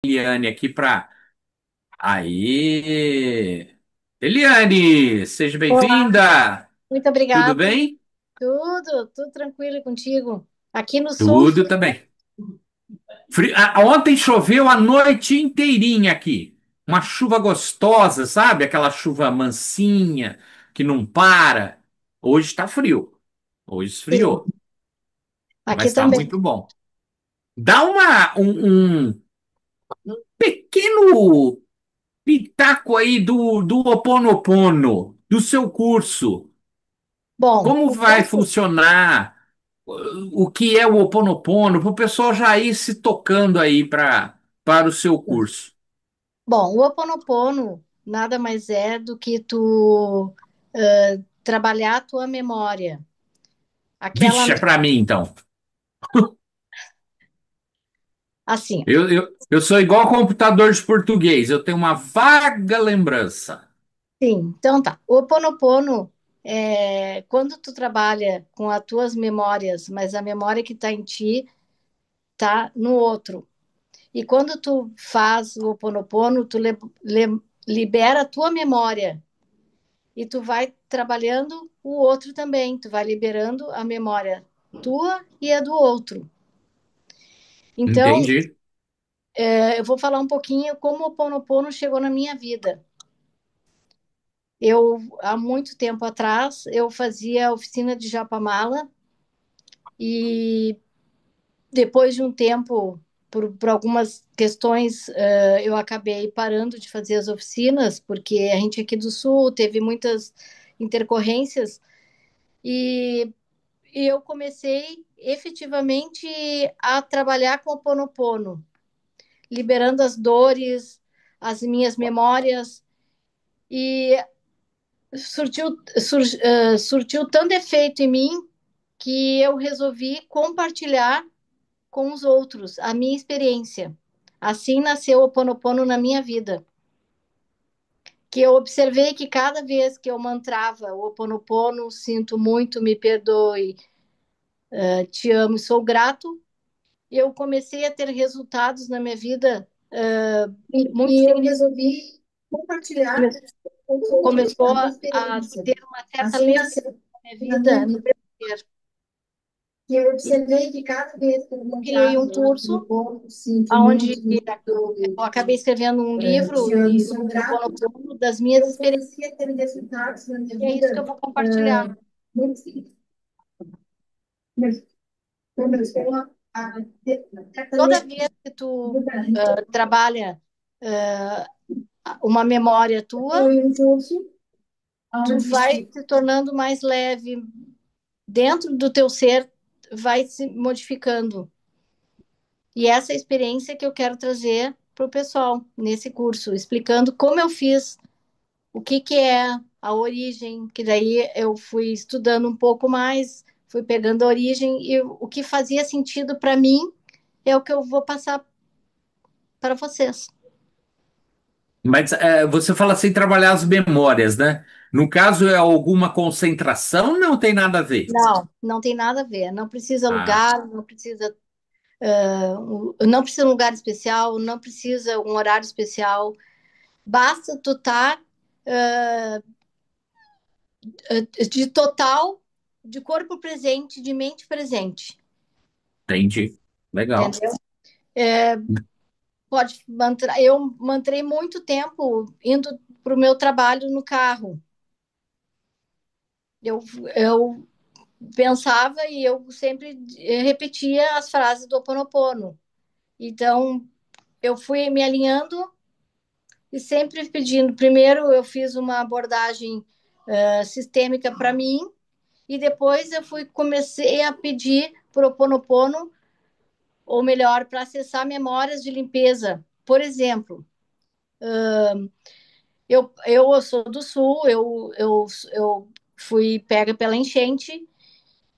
Eliane aqui para. Aí, Eliane, seja Olá, bem-vinda. muito Tudo obrigada. bem? Tudo tranquilo e contigo. Aqui no sul, Tudo também. Ontem choveu a noite inteirinha aqui. Uma chuva gostosa, sabe? Aquela chuva mansinha que não para. Hoje está frio. Hoje sim, esfriou, mas aqui está também. muito bom. Dá um pequeno pitaco aí do Ho Oponopono, do seu curso. Bom, Como o vai curso, funcionar? O que é o Ho Oponopono? Para o pessoal já ir se tocando aí para o seu curso. o Ho Oponopono nada mais é do que tu trabalhar a tua memória. Aquela, Vixe, é para mim então. assim, Eu sou igual computador de português, eu tenho uma vaga lembrança. sim, então tá. O Ho Oponopono é quando tu trabalha com as tuas memórias, mas a memória que está em ti está no outro. E quando tu faz o Ho Oponopono, libera a tua memória e tu vai trabalhando o outro também, tu vai liberando a memória tua e a do outro. Então, Entendi. eu vou falar um pouquinho como o Ponopono chegou na minha vida. Eu, há muito tempo atrás, eu fazia oficina de Japamala e depois de um tempo, por algumas questões, eu acabei parando de fazer as oficinas, porque a gente aqui do Sul teve muitas intercorrências e e eu comecei efetivamente a trabalhar com o Ponopono, liberando as dores, as minhas memórias, e surtiu tanto efeito em mim que eu resolvi compartilhar com os outros a minha experiência. Assim nasceu o Ponopono na minha vida, que eu observei que cada vez que eu mantrava o Ponopono, sinto muito, me perdoe, te amo, sou grato, eu comecei a ter resultados na minha vida muito E eu significativos. resolvi compartilhar com os outros Começou a minha a experiência. ter uma certa Assim leveza nasceu na minha na minha vida, no vida. meu ser. E eu E observei que cada vez que eu eu criei encontrava um no curso ponto, sinto onde muito, me perdoe, eu acabei escrevendo um te livro amo, e sou do grato, Ponopono, das minhas eu experiências, comecei a ter resultados na minha e é isso que eu vida vou compartilhar. muito significativos. Começou a ter certa Toda leveza vez que tu grande. trabalha uh, uma memória tua, Foi um curso tu onde vai se tornando mais leve, dentro do teu ser vai se modificando. E essa é a experiência que eu quero trazer para o pessoal nesse curso, explicando como eu fiz, o que que é a origem, que daí eu fui estudando um pouco mais, fui pegando a origem e o que fazia sentido para mim é o que eu vou passar para vocês. Mas você fala assim, trabalhar as memórias, né? No caso, é alguma concentração? Não tem nada a ver. Não, não tem nada a ver. Não precisa Ah, lugar, não precisa um lugar especial, não precisa um horário especial. Basta tu estar de total, de corpo presente, de mente presente, entendi. Legal. entendeu? Pode manter. Eu mantrei muito tempo indo para o meu trabalho no carro. Eu pensava e eu sempre repetia as frases do Ho Oponopono. Então, eu fui me alinhando e sempre pedindo. Primeiro, eu fiz uma abordagem sistêmica para mim, e depois comecei a pedir para o Ho Oponopono, ou melhor, para acessar memórias de limpeza. Por exemplo, eu sou do sul, eu fui pega pela enchente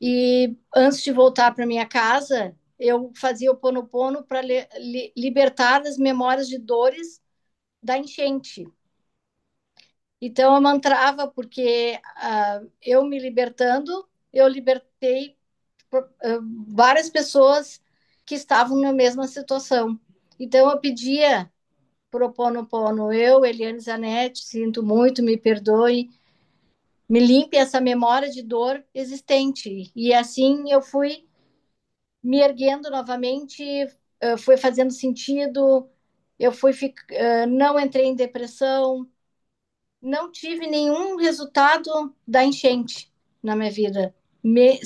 e antes de voltar para minha casa, eu fazia o ponopono para libertar as memórias de dores da enchente. Então eu mantrava porque eu me libertando, eu libertei várias pessoas que estavam na mesma situação. Então eu pedia pro Ho'oponopono, eu, Eliane Zanetti, sinto muito, me perdoe, me limpe essa memória de dor existente. E assim eu fui me erguendo novamente, foi fazendo sentido, não entrei em depressão, não tive nenhum resultado da enchente na minha vida. Me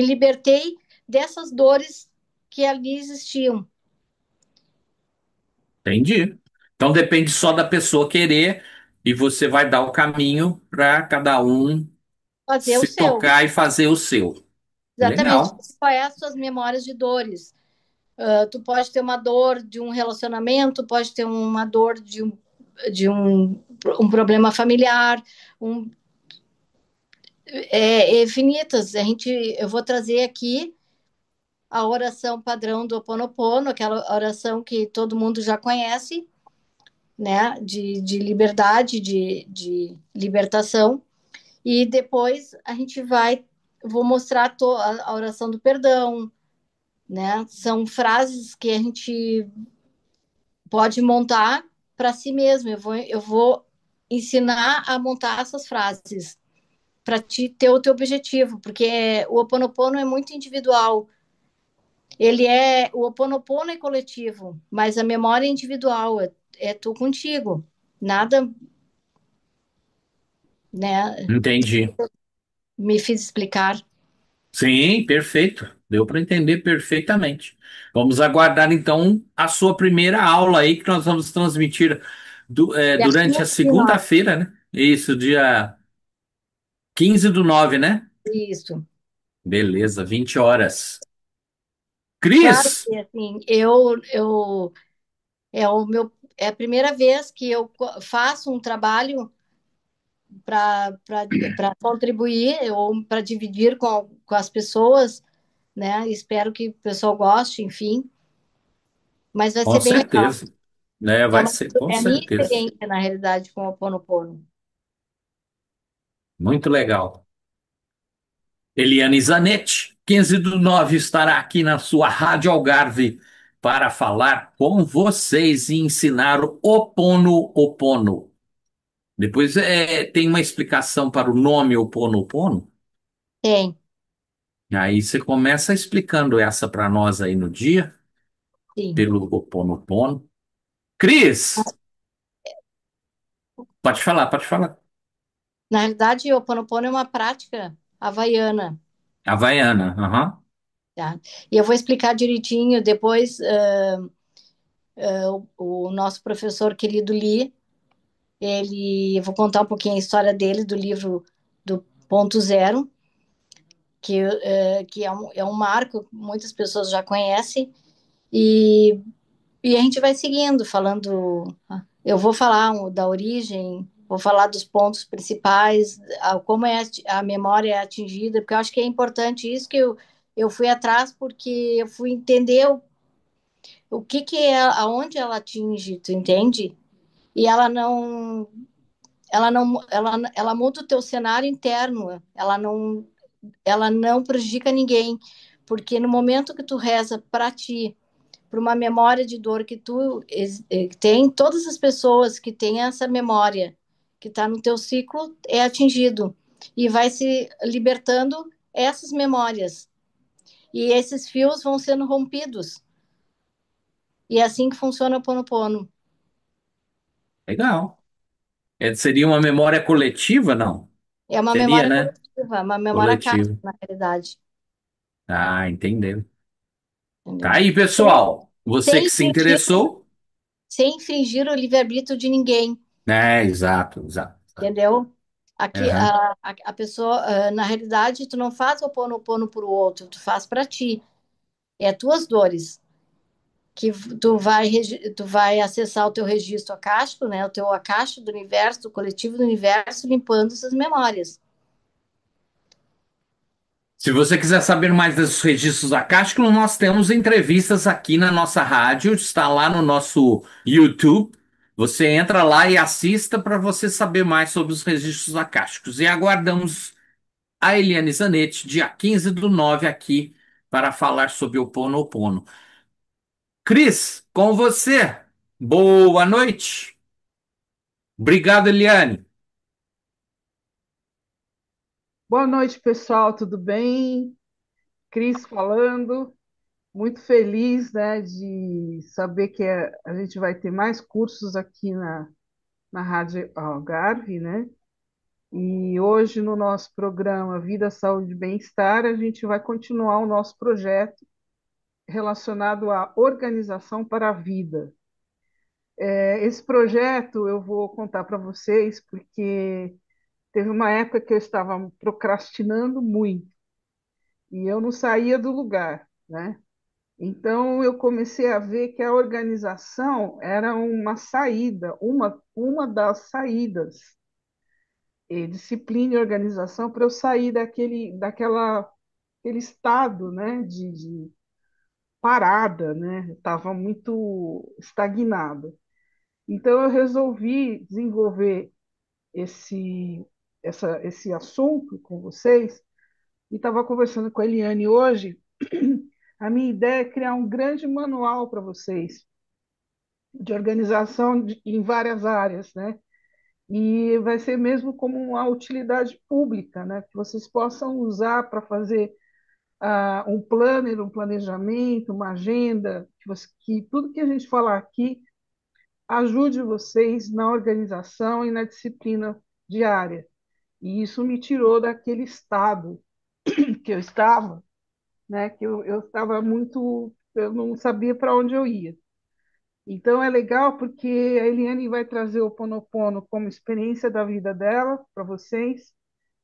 libertei dessas dores que ali existiam. Entendi. Então depende só da pessoa querer e você vai dar o caminho para cada um Fazer o se seu. tocar e fazer o seu. Exatamente. Legal. Qual é as suas memórias de dores? Tu pode ter uma dor de um relacionamento, pode ter uma dor de um problema familiar, um, infinitas. Eu vou trazer aqui a oração padrão do Ho Oponopono, aquela oração que todo mundo já conhece, né? De liberdade, de libertação. E depois vou mostrar a oração do perdão, né? São frases que a gente pode montar para si mesmo. Eu vou ensinar a montar essas frases para te ter o teu objetivo, porque o Ho Oponopono é muito individual. O Ho Oponopono é coletivo, mas a memória é individual, é tu contigo. Nada, né? Entendi. Me fiz explicar. Sim, perfeito. Deu para entender perfeitamente. Vamos aguardar então a sua primeira aula aí que nós vamos transmitir Dia durante a 15 de 9. segunda-feira, né? Isso, dia 15/9, né? Isso. Beleza, 20 horas. Claro Cris, que assim, é a primeira vez que eu faço um trabalho para contribuir ou para dividir com as pessoas, né? Espero que o pessoal goste, enfim, mas vai com ser bem legal. certeza. Né, É, vai ser, com é a minha certeza. experiência, na realidade, com o Ho Oponopono. Muito legal. Eliane Zanetti, 15/9, estará aqui na sua Rádio Algarve para falar com vocês e ensinar o Opono. Depois tem uma explicação para o nome Ho Oponopono. Tem, Aí você começa explicando essa para nós aí no dia, sim. pelo Ho Oponopono. Cris, pode falar, pode falar. Na realidade, o Ho Oponopono é uma prática havaiana, Havaiana, aham. tá? E eu vou explicar direitinho depois. O nosso professor querido Lee, eu vou contar um pouquinho a história dele do livro do Ponto Zero, que é um marco que muitas pessoas já conhecem, e, e a gente vai seguindo, falando. Eu vou falar da origem, vou falar dos pontos principais, como a memória é atingida, porque eu acho que é importante isso que eu fui atrás, porque eu fui entender o que é, aonde ela atinge, tu entende? E ela muda o teu cenário interno, ela não prejudica ninguém, porque no momento que tu reza para ti, para uma memória de dor que tu tem, todas as pessoas que têm essa memória que está no teu ciclo é atingido e vai se libertando essas memórias e esses fios vão sendo rompidos e é assim que funciona o Pono Pono. Legal. Seria uma memória coletiva, não? É uma Seria, memória né? coletiva, uma memória kármica, Coletiva. na realidade, Ah, entendeu. Tá entendeu? aí, Sem, pessoal. Você sem que se infringir, interessou. sem infringir o livre-arbítrio de ninguém, Exato, exato. entendeu? Aqui, Aham. a pessoa, na realidade, tu não faz o Ho'oponopono para o outro, tu faz para ti. É tuas dores que tu vai acessar o teu registro acástico, né? O teu acástico do universo, do coletivo do universo, limpando essas memórias. Se você quiser saber mais desses registros acásticos, nós temos entrevistas aqui na nossa rádio, está lá no nosso YouTube. Você entra lá e assista para você saber mais sobre os registros acásticos. E aguardamos a Eliane Zanetti, dia 15/9, aqui para falar sobre o Pono Pono. Cris, com você. Boa noite. Obrigado, Eliane. Boa noite, pessoal, tudo bem? Cris falando, muito feliz, né, de saber que a gente vai ter mais cursos aqui na Rádio Algarve, né? E hoje, no nosso programa Vida, Saúde e Bem-Estar, a gente vai continuar o nosso projeto relacionado à organização para a vida. Esse projeto eu vou contar para vocês porque teve uma época que eu estava procrastinando muito e eu não saía do lugar, né? Então, eu comecei a ver que a organização era uma saída, uma das saídas, disciplina e organização, para eu sair aquele estado, né, de parada, né? Estava muito estagnada. Então, eu resolvi desenvolver esse, esse assunto com vocês e estava conversando com a Eliane hoje. A minha ideia é criar um grande manual para vocês de organização em várias áreas, né? E vai ser mesmo como uma utilidade pública, né? Que vocês possam usar para fazer um planner, um planejamento, uma agenda, que tudo que a gente falar aqui ajude vocês na organização e na disciplina diária. E isso me tirou daquele estado que eu estava, né? Que eu estava muito, eu não sabia para onde eu ia. Então é legal porque a Eliane vai trazer o Ho Oponopono como experiência da vida dela para vocês.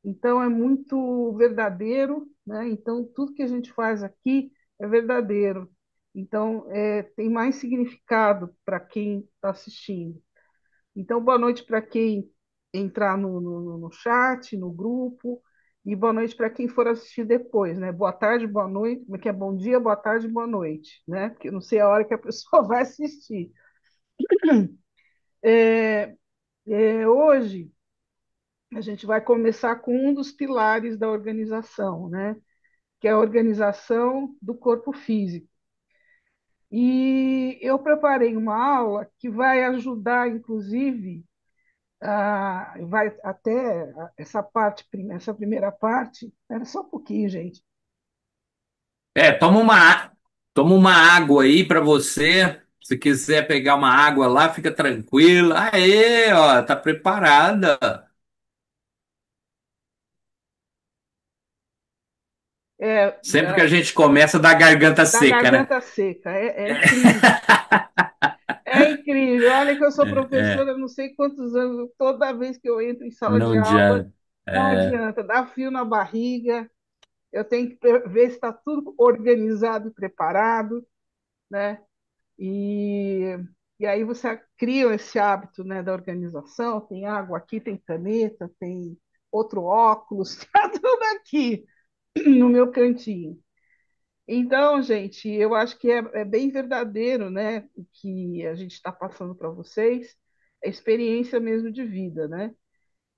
Então é muito verdadeiro, né? Então tudo que a gente faz aqui é verdadeiro. Então tem mais significado para quem está assistindo. Então boa noite para quem entrar no chat, no grupo, e boa noite para quem for assistir depois, né? Boa tarde, boa noite, que é bom dia, boa tarde, boa noite, né? Porque eu não sei a hora que a pessoa vai assistir. É, hoje a gente vai começar com um dos pilares da organização, né? Que é a organização do corpo físico. E eu preparei uma aula que vai ajudar, inclusive, vai até essa parte, essa primeira parte. Era só um pouquinho, gente. Toma uma água aí para você. Se quiser pegar uma água lá, fica tranquila. Aê, ó, tá preparada. É, Sempre que a gente começa da garganta da seca, né? garganta seca, é incrível. É incrível. Olha que eu sou É, professora, há não sei quantos anos, toda vez que eu entro em sala não de aula, adianta. não É, adianta, dá frio na barriga, eu tenho que ver se está tudo organizado e preparado, né? E, e aí você cria esse hábito, né, da organização, tem água aqui, tem caneta, tem outro óculos, está tudo aqui no meu cantinho. Então, gente, eu acho que é bem verdadeiro, né, o que a gente está passando para vocês, é experiência mesmo de vida, né?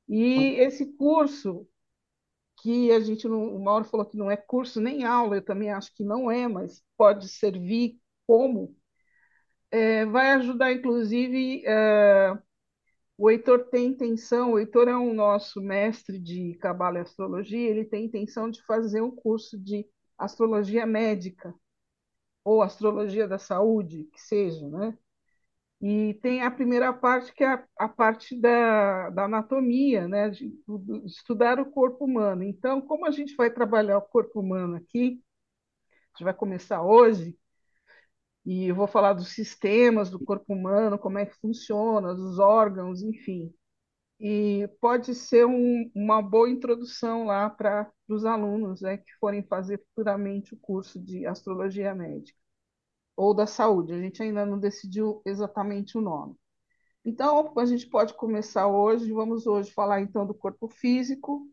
E esse curso que a gente não, o Mauro falou que não é curso nem aula, eu também acho que não é, mas pode servir como, vai ajudar, inclusive, o Heitor tem intenção, o Heitor é um nosso mestre de Cabala e Astrologia, ele tem intenção de fazer um curso de astrologia médica, ou astrologia da saúde, que seja, né? E tem a primeira parte, que é a parte da anatomia, né? De estudar o corpo humano. Então, como a gente vai trabalhar o corpo humano aqui, a gente vai começar hoje, e eu vou falar dos sistemas do corpo humano, como é que funciona, dos órgãos, enfim. E pode ser uma boa introdução lá para os alunos, né, que forem fazer futuramente o curso de astrologia médica ou da saúde. A gente ainda não decidiu exatamente o nome. Então, a gente pode começar hoje. Vamos hoje falar então do corpo físico.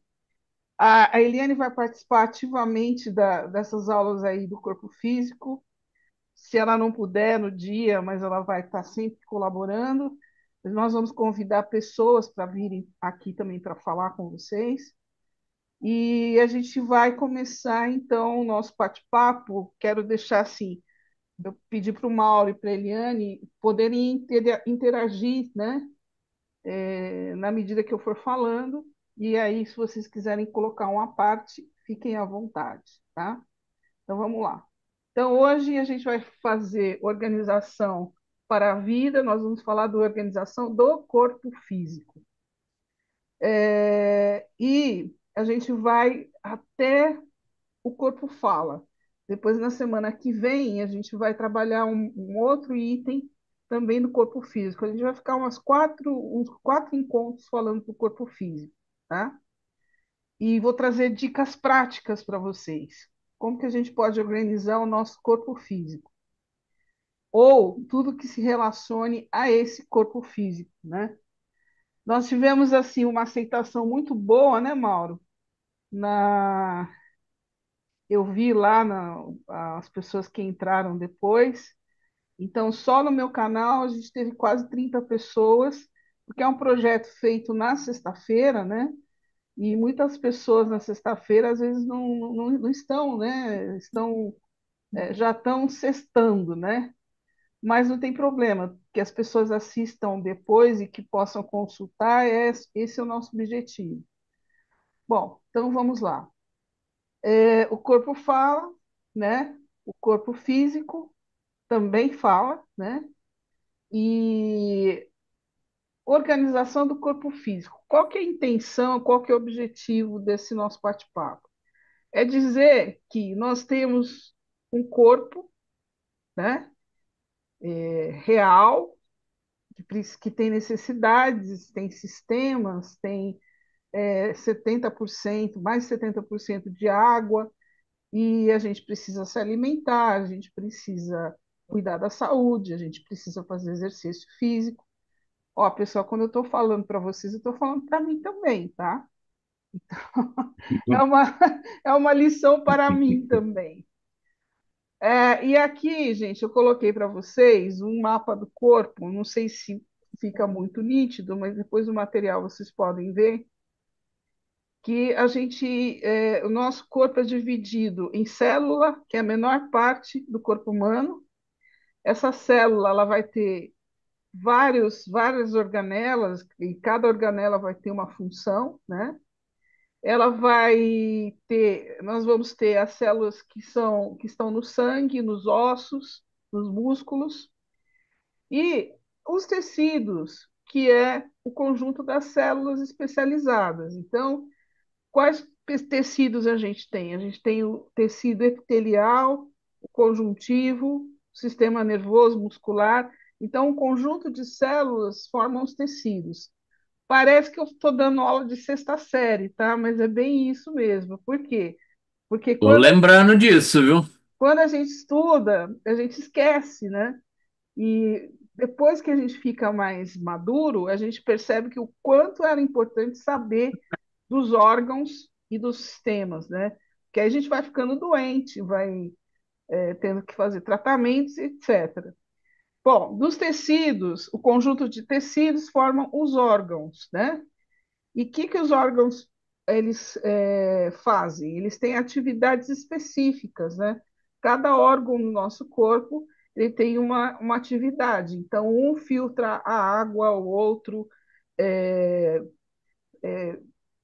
A Eliane vai participar ativamente dessas aulas aí do corpo físico. Se ela não puder no dia, mas ela vai estar sempre colaborando. Nós vamos convidar pessoas para virem aqui também para falar com vocês. E a gente vai começar então o nosso bate-papo. Quero deixar assim, eu pedi para o Mauro e para a Eliane poderem interagir, né, na medida que eu for falando, e aí, se vocês quiserem colocar uma parte, fiquem à vontade, tá? Então, vamos lá. Então, hoje a gente vai fazer organização para a vida, nós vamos falar da organização do corpo físico. E a gente vai até o corpo fala. Depois, na semana que vem, a gente vai trabalhar um outro item também do corpo físico. A gente vai ficar uns quatro encontros falando do corpo físico, tá? E vou trazer dicas práticas para vocês. Como que a gente pode organizar o nosso corpo físico? Ou tudo que se relacione a esse corpo físico, né? Nós tivemos, assim, uma aceitação muito boa, né, Mauro? Na, eu vi lá as pessoas que entraram depois. Então, só no meu canal a gente teve quase 30 pessoas, porque é um projeto feito na sexta-feira, né? E muitas pessoas na sexta-feira às vezes não estão, né? Já estão sextando, né? Mas não tem problema, que as pessoas assistam depois e que possam consultar, esse é o nosso objetivo. Bom, então vamos lá. O corpo fala, né? O corpo físico também fala, né? E organização do corpo físico. Qual que é a intenção, qual que é o objetivo desse nosso bate-papo? É dizer que nós temos um corpo, né, real, que tem necessidades, tem sistemas, tem 70%, mais de 70% de água, e a gente precisa se alimentar, a gente precisa cuidar da saúde, a gente precisa fazer exercício físico. Ó, pessoal, quando eu estou falando para vocês, eu estou falando para mim também, tá? É uma, é uma lição para mim também. E aqui, gente, eu coloquei para vocês um mapa do corpo, não sei se fica muito nítido, mas depois do material vocês podem ver que o nosso corpo é dividido em célula, que é a menor parte do corpo humano. Essa célula ela vai ter várias organelas, e cada organela vai ter uma função, né? Nós vamos ter as células que estão no sangue, nos ossos, nos músculos, e os tecidos, que é o conjunto das células especializadas. Então, quais tecidos a gente tem? A gente tem o tecido epitelial, o conjuntivo, o sistema nervoso muscular. Então, um conjunto de células formam os tecidos. Parece que eu estou dando aula de sexta série, tá? Mas é bem isso mesmo. Por quê? Porque Tô lembrando disso, viu? quando a gente estuda, a gente esquece, né? E depois que a gente fica mais maduro, a gente percebe que o quanto era importante saber dos órgãos e dos sistemas, né? Que aí a gente vai ficando doente, vai tendo que fazer tratamentos, etc. Bom, dos tecidos, o conjunto de tecidos formam os órgãos, né? E o que os órgãos eles fazem? Eles têm atividades específicas, né? Cada órgão no nosso corpo ele tem uma atividade. Então, um filtra a água, o outro é,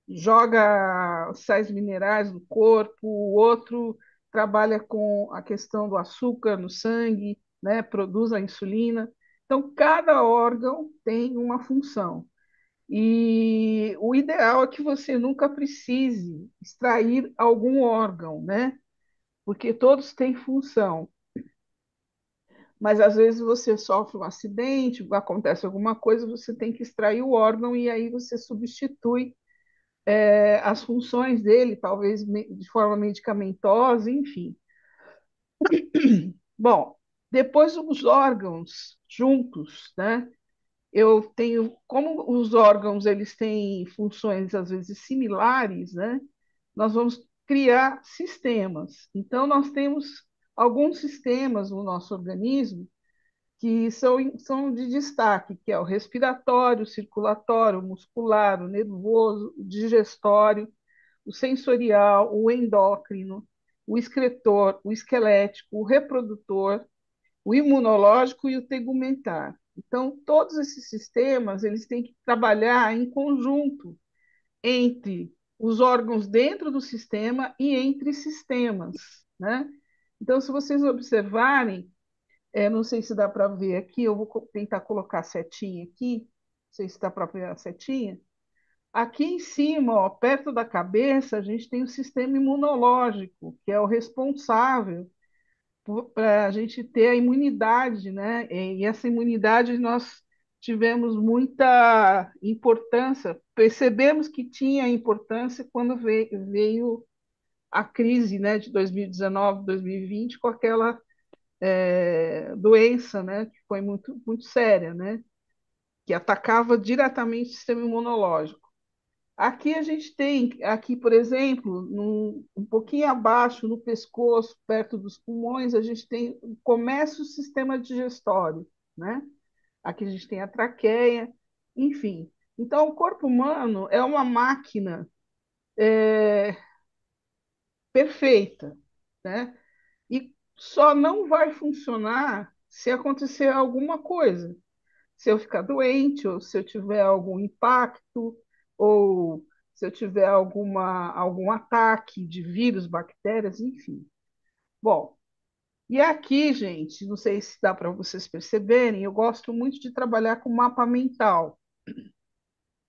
joga sais minerais no corpo, o outro trabalha com a questão do açúcar no sangue, né? Produz a insulina. Então, cada órgão tem uma função. E o ideal é que você nunca precise extrair algum órgão, né? Porque todos têm função. Mas às vezes você sofre um acidente, acontece alguma coisa, você tem que extrair o órgão e aí você substitui as funções dele, talvez de forma medicamentosa, enfim. Bom, depois os órgãos juntos, né? Eu tenho, como os órgãos eles têm funções às vezes similares, né? Nós vamos criar sistemas. Então, nós temos alguns sistemas no nosso organismo que são de destaque, que é o respiratório, o circulatório, o muscular, o nervoso, o digestório, o sensorial, o endócrino, o excretor, o esquelético, o reprodutor o imunológico e o tegumentar. Então, todos esses sistemas eles têm que trabalhar em conjunto entre os órgãos dentro do sistema e entre sistemas, né? Então, se vocês observarem, não sei se dá para ver aqui, eu vou tentar colocar a setinha aqui, não sei se dá para ver a setinha. Aqui em cima, ó, perto da cabeça, a gente tem o sistema imunológico, que é o responsável para a gente ter a imunidade, né? E essa imunidade nós tivemos muita importância, percebemos que tinha importância quando veio a crise, né, de 2019, 2020, com aquela doença, né, que foi muito, muito séria, né, que atacava diretamente o sistema imunológico. Aqui a gente tem, aqui, por exemplo, um pouquinho abaixo, no pescoço, perto dos pulmões, a gente tem, começa o sistema digestório, né? Aqui a gente tem a traqueia, enfim. Então, o corpo humano é uma máquina perfeita, né? E só não vai funcionar se acontecer alguma coisa. Se eu ficar doente, ou se eu tiver algum impacto, ou se eu tiver algum ataque de vírus, bactérias, enfim. Bom, e aqui, gente, não sei se dá para vocês perceberem, eu gosto muito de trabalhar com mapa mental.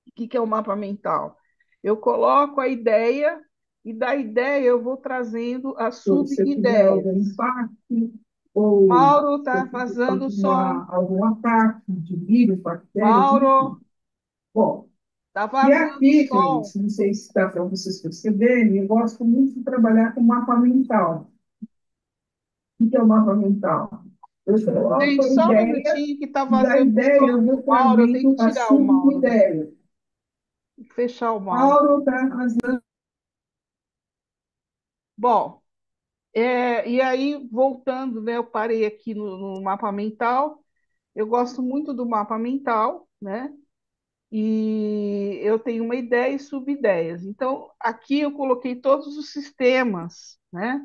O que é o mapa mental? Eu coloco a ideia e da ideia eu vou trazendo as Se eu tiver sub-ideias. algum impacto ou Mauro se eu está tiver vazando o som. algum ataque de vírus, bactérias, enfim. Mauro Bom, está e vazando o aqui, som. Cleiton, não sei se dá para vocês perceberem, eu gosto muito de trabalhar com mapa mental. O que é o mapa mental? Eu coloco Gente, a só um ideia, minutinho que está e da vazando o ideia som eu do vou Mauro. Eu tenho que trazendo a tirar o Mauro daqui. sub-ideia. Fechar o Mauro. Mauro está fazendo. Bom, e aí, voltando, né, eu parei aqui no mapa mental. Eu gosto muito do mapa mental, né? E eu tenho uma ideia e sub-ideias. Então, aqui eu coloquei todos os sistemas, né,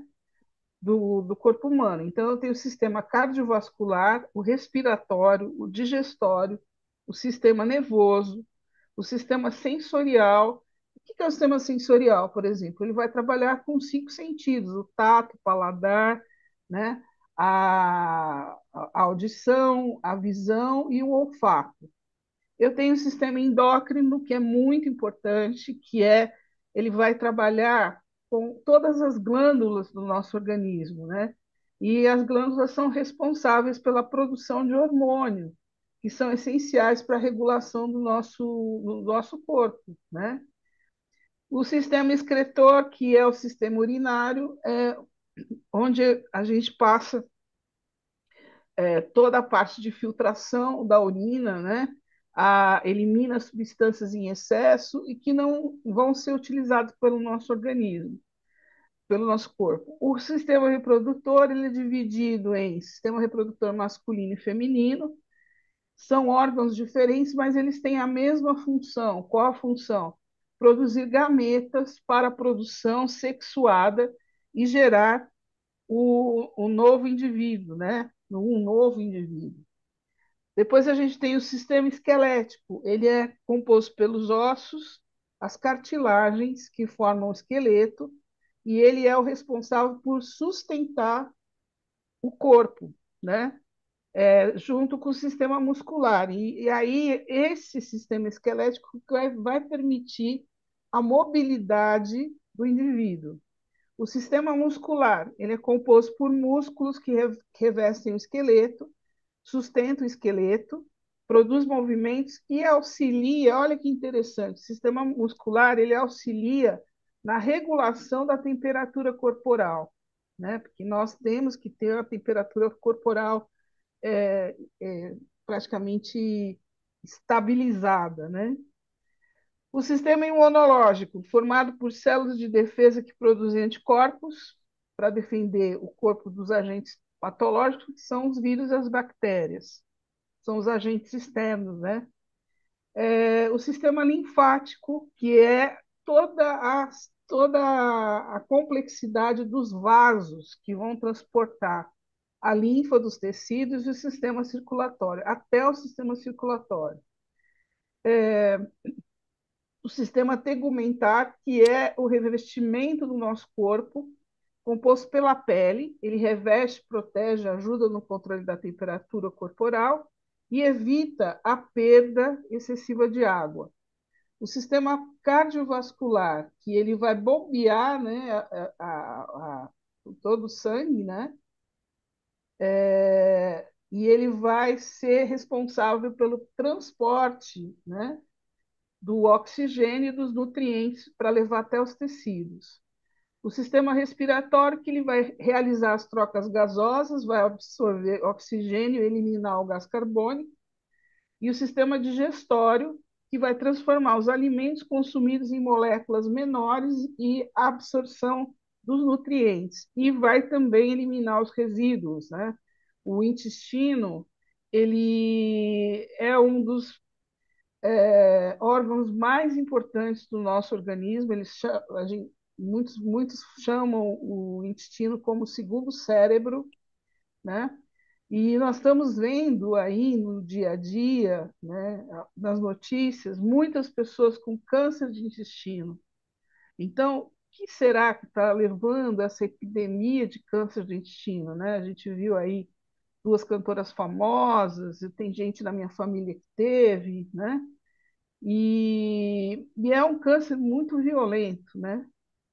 do corpo humano. Então, eu tenho o sistema cardiovascular, o respiratório, o digestório, o sistema nervoso, o sistema sensorial. O que é o sistema sensorial, por exemplo? Ele vai trabalhar com 5 sentidos: o tato, o paladar, né? a audição, a visão e o olfato. Eu tenho o sistema endócrino, que é muito importante, que ele vai trabalhar com todas as glândulas do nosso organismo, né? E as glândulas são responsáveis pela produção de hormônio, que são essenciais para a regulação do nosso corpo, né? O sistema excretor, que é o sistema urinário, é onde a gente passa toda a parte de filtração da urina, né? Elimina substâncias em excesso e que não vão ser utilizadas pelo nosso organismo, pelo nosso corpo. O sistema reprodutor ele é dividido em sistema reprodutor masculino e feminino. São órgãos diferentes, mas eles têm a mesma função. Qual a função? Produzir gametas para a produção sexuada e gerar o novo indivíduo, né? Um novo indivíduo. Depois a gente tem o sistema esquelético. Ele é composto pelos ossos, as cartilagens que formam o esqueleto, e ele é o responsável por sustentar o corpo, né? Junto com o sistema muscular. E aí esse sistema esquelético vai permitir a mobilidade do indivíduo. O sistema muscular ele é composto por músculos que revestem o esqueleto, sustenta o esqueleto, produz movimentos e auxilia, olha que interessante, o sistema muscular ele auxilia na regulação da temperatura corporal, né? Porque nós temos que ter a temperatura corporal é, é, praticamente estabilizada, né? O sistema imunológico, formado por células de defesa que produzem anticorpos para defender o corpo dos agentes patológicos, que são os vírus e as bactérias. São os agentes externos, né? O sistema linfático, que é toda a complexidade dos vasos que vão transportar a linfa dos tecidos e o sistema circulatório, até o sistema circulatório. O sistema tegumentar, que é o revestimento do nosso corpo, composto pela pele, ele reveste, protege, ajuda no controle da temperatura corporal e evita a perda excessiva de água. O sistema cardiovascular, que ele vai bombear, né, todo o sangue, né, e ele vai ser responsável pelo transporte, né, do oxigênio e dos nutrientes para levar até os tecidos. O sistema respiratório, que ele vai realizar as trocas gasosas, vai absorver oxigênio e eliminar o gás carbônico. E o sistema digestório, que vai transformar os alimentos consumidos em moléculas menores e a absorção dos nutrientes. E vai também eliminar os resíduos, né? O intestino, ele é um dos órgãos mais importantes do nosso organismo. Muitos chamam o intestino como o segundo cérebro, né? E nós estamos vendo aí no dia a dia, né, nas notícias, muitas pessoas com câncer de intestino. Então, o que será que está levando essa epidemia de câncer de intestino, né? A gente viu aí duas cantoras famosas, e tem gente na minha família que teve, né? E é um câncer muito violento, né?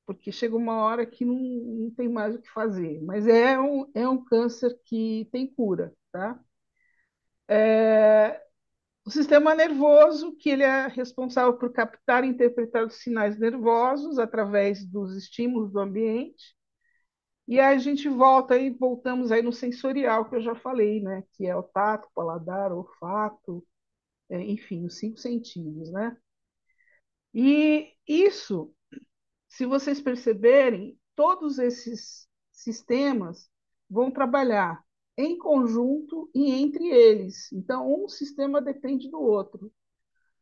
Porque chega uma hora que não tem mais o que fazer. Mas é um câncer que tem cura, tá? O sistema nervoso, que ele é responsável por captar e interpretar os sinais nervosos através dos estímulos do ambiente. E aí a gente voltamos aí no sensorial, que eu já falei, né? Que é o tato, paladar, olfato, enfim, os 5 sentidos, né? E isso, se vocês perceberem, todos esses sistemas vão trabalhar em conjunto e entre eles. Então, um sistema depende do outro,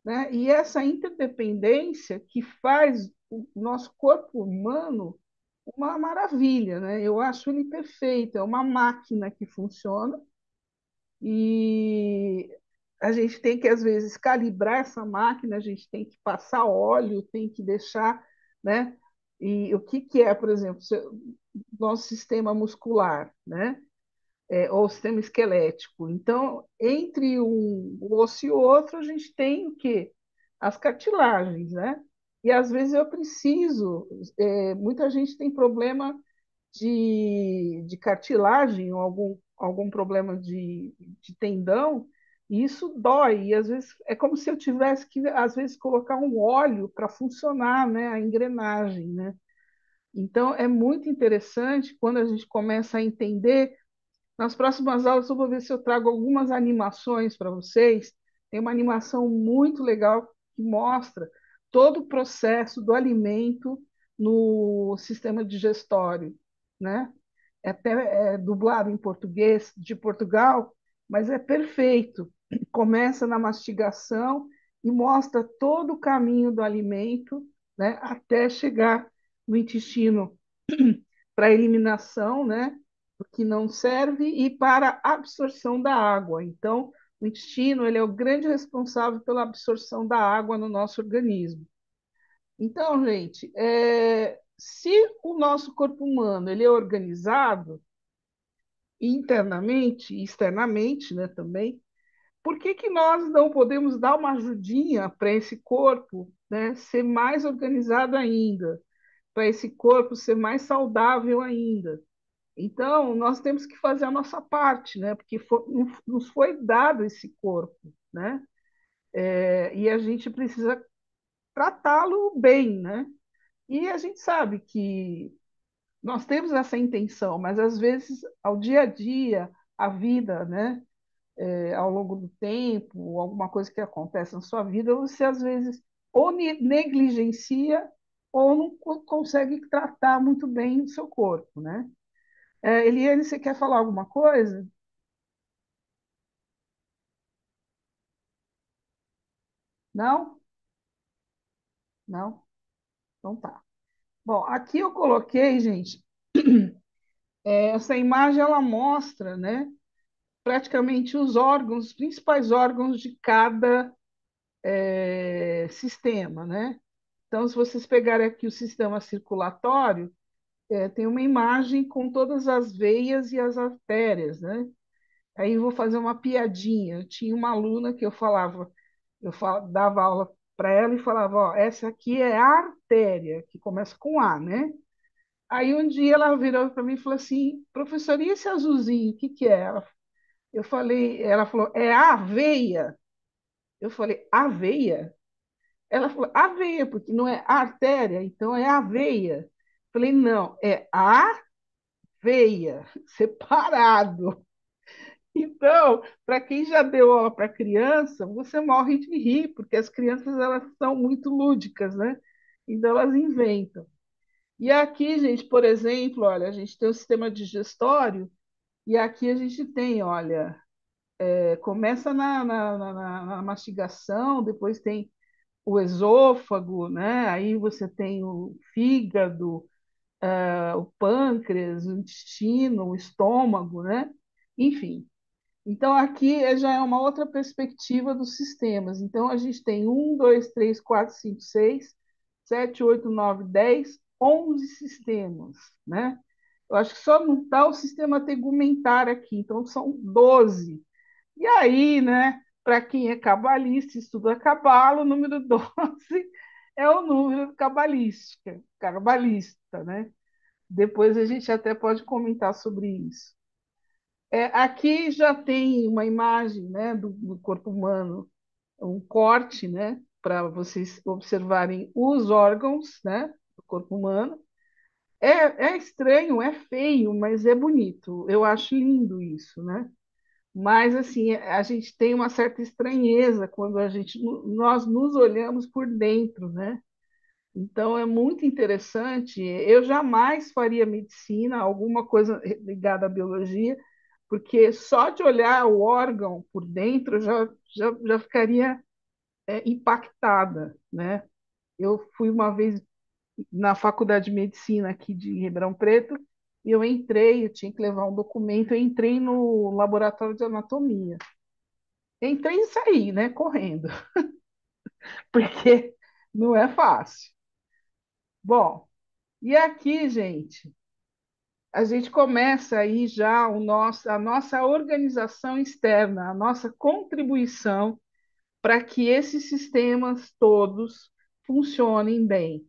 né? E essa interdependência que faz o nosso corpo humano uma maravilha, né? Eu acho ele perfeito, é uma máquina que funciona e a gente tem que, às vezes, calibrar essa máquina, a gente tem que passar óleo, tem que deixar, né? E o que que é, por exemplo, nosso sistema muscular, né? Ou sistema esquelético. Então, entre um osso e outro, a gente tem o quê? As cartilagens, né? E às vezes eu preciso, muita gente tem problema de cartilagem ou algum problema de tendão, e isso dói. E às vezes é como se eu tivesse que, às vezes, colocar um óleo para funcionar, né, a engrenagem, né? Então, é muito interessante quando a gente começa a entender. Nas próximas aulas, eu vou ver se eu trago algumas animações para vocês. Tem uma animação muito legal que mostra todo o processo do alimento no sistema digestório, né? É dublado em português de Portugal, mas é perfeito. Começa na mastigação e mostra todo o caminho do alimento, né, até chegar no intestino para eliminação, né, do que não serve e para a absorção da água. Então, o intestino ele é o grande responsável pela absorção da água no nosso organismo. Então, gente, se o nosso corpo humano ele é organizado internamente e externamente, né, também, por que que nós não podemos dar uma ajudinha para esse corpo, né, ser mais organizado ainda, para esse corpo ser mais saudável ainda? Então, nós temos que fazer a nossa parte, né? Porque nos foi dado esse corpo, né? E a gente precisa tratá-lo bem, né? E a gente sabe que nós temos essa intenção, mas às vezes, ao dia a dia, a vida, né? Ao longo do tempo, alguma coisa que acontece na sua vida, você às vezes ou negligencia ou não consegue tratar muito bem o seu corpo, né? Eliane, você quer falar alguma coisa? Não? Não? Então tá. Bom, aqui eu coloquei, gente, Essa imagem ela mostra, né, praticamente os órgãos, os principais órgãos de cada sistema, né? Então, se vocês pegarem aqui o sistema circulatório, tem uma imagem com todas as veias e as artérias, né? Aí eu vou fazer uma piadinha. Eu tinha uma aluna que dava aula para ela e falava, ó, essa aqui é a artéria, que começa com A, né? Aí um dia ela virou para mim e falou assim, professora, e esse azulzinho, o que que é? Ela falou, é a aveia. Eu falei, aveia? Ela falou, aveia, porque não é artéria, então é aveia. Eu falei, não, é aveia, separado. Então, para quem já deu aula para criança, você morre de rir, porque as crianças elas são muito lúdicas, né? Então elas inventam. E aqui, gente, por exemplo, olha, a gente tem o sistema digestório, e aqui a gente tem, olha, começa na mastigação, depois tem o esôfago, né? Aí você tem o fígado, o pâncreas, o intestino, o estômago, né? Enfim. Então, aqui já é uma outra perspectiva dos sistemas. Então, a gente tem 1, 2, 3, 4, 5, 6, 7, 8, 9, 10, 11 sistemas, né? Eu acho que só não está o sistema tegumentar aqui, então são 12. E aí, né, para quem é cabalista, estuda cabala, o número 12 é o número cabalista, né? Depois a gente até pode comentar sobre isso. Aqui já tem uma imagem, né, do corpo humano, um corte, né, para vocês observarem os órgãos, né, do corpo humano. É estranho, é feio, mas é bonito. Eu acho lindo isso, né? Mas assim, a gente tem uma certa estranheza quando nós nos olhamos por dentro, né? Então é muito interessante. Eu jamais faria medicina, alguma coisa ligada à biologia, porque só de olhar o órgão por dentro eu já ficaria impactada, né? Eu fui uma vez na faculdade de medicina aqui de Ribeirão Preto e eu tinha que levar um documento, eu entrei no laboratório de anatomia. Entrei e saí, né, correndo, porque não é fácil. Bom, e aqui, gente, a gente começa aí já a nossa organização externa, a nossa contribuição para que esses sistemas todos funcionem bem,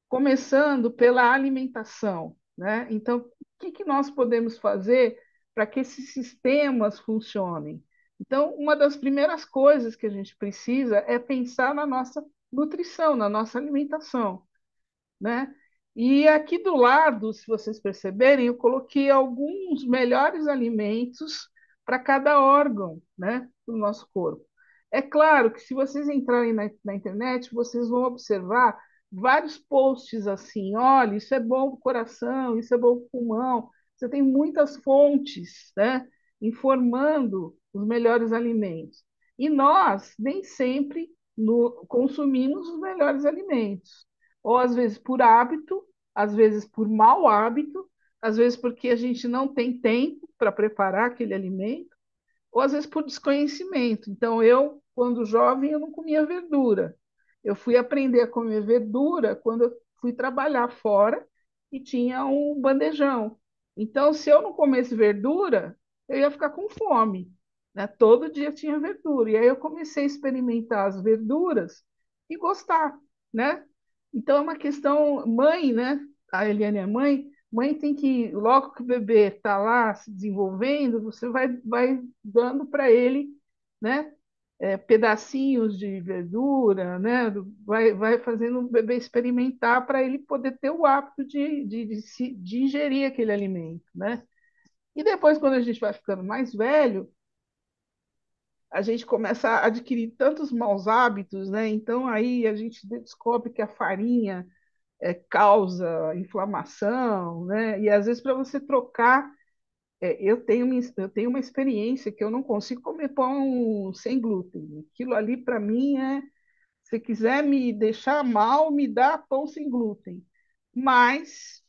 começando pela alimentação, né? Então, o que nós podemos fazer para que esses sistemas funcionem? Então, uma das primeiras coisas que a gente precisa é pensar na nossa nutrição, na nossa alimentação, né? E aqui do lado, se vocês perceberem, eu coloquei alguns melhores alimentos para cada órgão, né, do nosso corpo. É claro que se vocês entrarem na internet, vocês vão observar vários posts assim, olha, isso é bom para o coração, isso é bom para o pulmão. Você tem muitas fontes, né, informando os melhores alimentos. E nós nem sempre consumimos os melhores alimentos ou às vezes por hábito, às vezes por mau hábito, às vezes porque a gente não tem tempo para preparar aquele alimento, ou às vezes por desconhecimento. Então, eu, quando jovem, eu não comia verdura. Eu fui aprender a comer verdura quando eu fui trabalhar fora e tinha um bandejão. Então, se eu não comesse verdura, eu ia ficar com fome, né? Todo dia tinha verdura. E aí eu comecei a experimentar as verduras e gostar, né? Então, é uma questão, mãe, né? A Eliane é mãe, mãe tem que, logo que o bebê está lá se desenvolvendo, você vai dando para ele, né? Pedacinhos de verdura, né? Vai fazendo o bebê experimentar para ele poder ter o hábito de ingerir aquele alimento, né? E depois, quando a gente vai ficando mais velho, a gente começa a adquirir tantos maus hábitos, né? Então aí a gente descobre que a farinha causa inflamação, né? E às vezes para você trocar, eu tenho uma experiência que eu não consigo comer pão sem glúten. Aquilo ali para mim se quiser me deixar mal, me dá pão sem glúten. Mas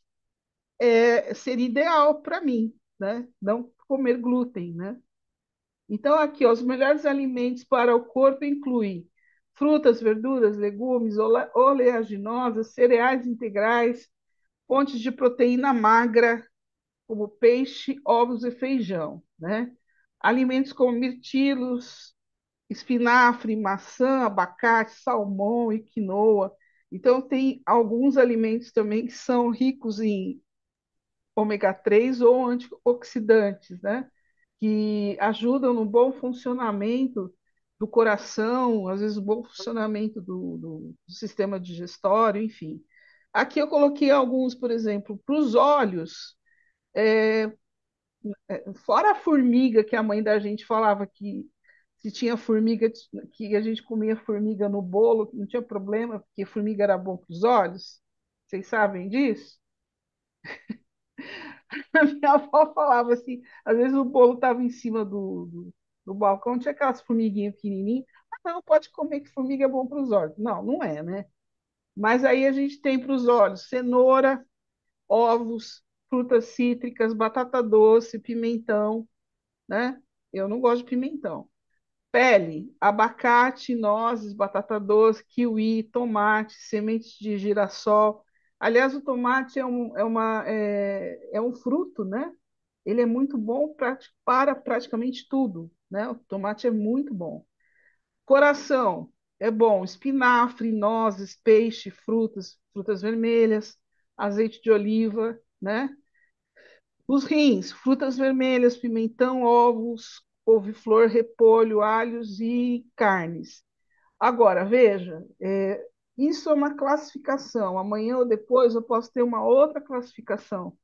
seria ideal para mim, né? Não comer glúten, né? Então, aqui, ó, os melhores alimentos para o corpo incluem frutas, verduras, legumes, oleaginosas, cereais integrais, fontes de proteína magra, como peixe, ovos e feijão, né? Alimentos como mirtilos, espinafre, maçã, abacate, salmão e quinoa. Então, tem alguns alimentos também que são ricos em ômega 3 ou antioxidantes, né? Que ajudam no bom funcionamento do coração, às vezes o bom funcionamento do sistema digestório, enfim. Aqui eu coloquei alguns, por exemplo, para os olhos, fora a formiga que a mãe da gente falava que se tinha formiga, que a gente comia formiga no bolo, não tinha problema, porque formiga era bom para os olhos. Vocês sabem disso? A minha avó falava assim, às vezes o bolo estava em cima do balcão, tinha aquelas formiguinhas pequenininhas. Ah, não, pode comer que formiga é bom para os olhos. Não, não é, né? Mas aí a gente tem para os olhos cenoura, ovos, frutas cítricas, batata doce, pimentão, né? Eu não gosto de pimentão. Pele, abacate, nozes, batata doce, kiwi, tomate, sementes de girassol. Aliás, o tomate é um fruto, né? Ele é muito bom para praticamente tudo, né? O tomate é muito bom. Coração é bom, espinafre, nozes, peixe, frutas vermelhas, azeite de oliva, né? Os rins, frutas vermelhas, pimentão, ovos, couve-flor, repolho, alhos e carnes. Agora, veja, isso é uma classificação. Amanhã ou depois eu posso ter uma outra classificação,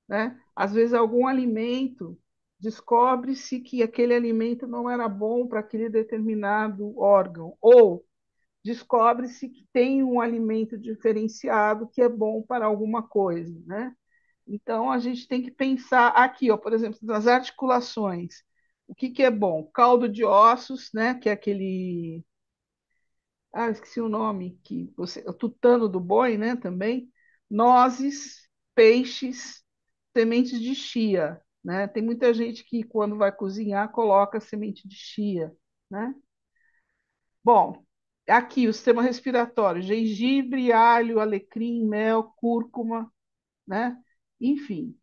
né? Às vezes, algum alimento, descobre-se que aquele alimento não era bom para aquele determinado órgão, ou descobre-se que tem um alimento diferenciado que é bom para alguma coisa, né? Então, a gente tem que pensar aqui, ó, por exemplo, nas articulações. O que que é bom? Caldo de ossos, né? Que é aquele. Ah, esqueci o nome, o tutano do boi, né? Também. Nozes, peixes, sementes de chia, né? Tem muita gente que, quando vai cozinhar, coloca semente de chia, né? Bom, aqui o sistema respiratório: gengibre, alho, alecrim, mel, cúrcuma, né? Enfim.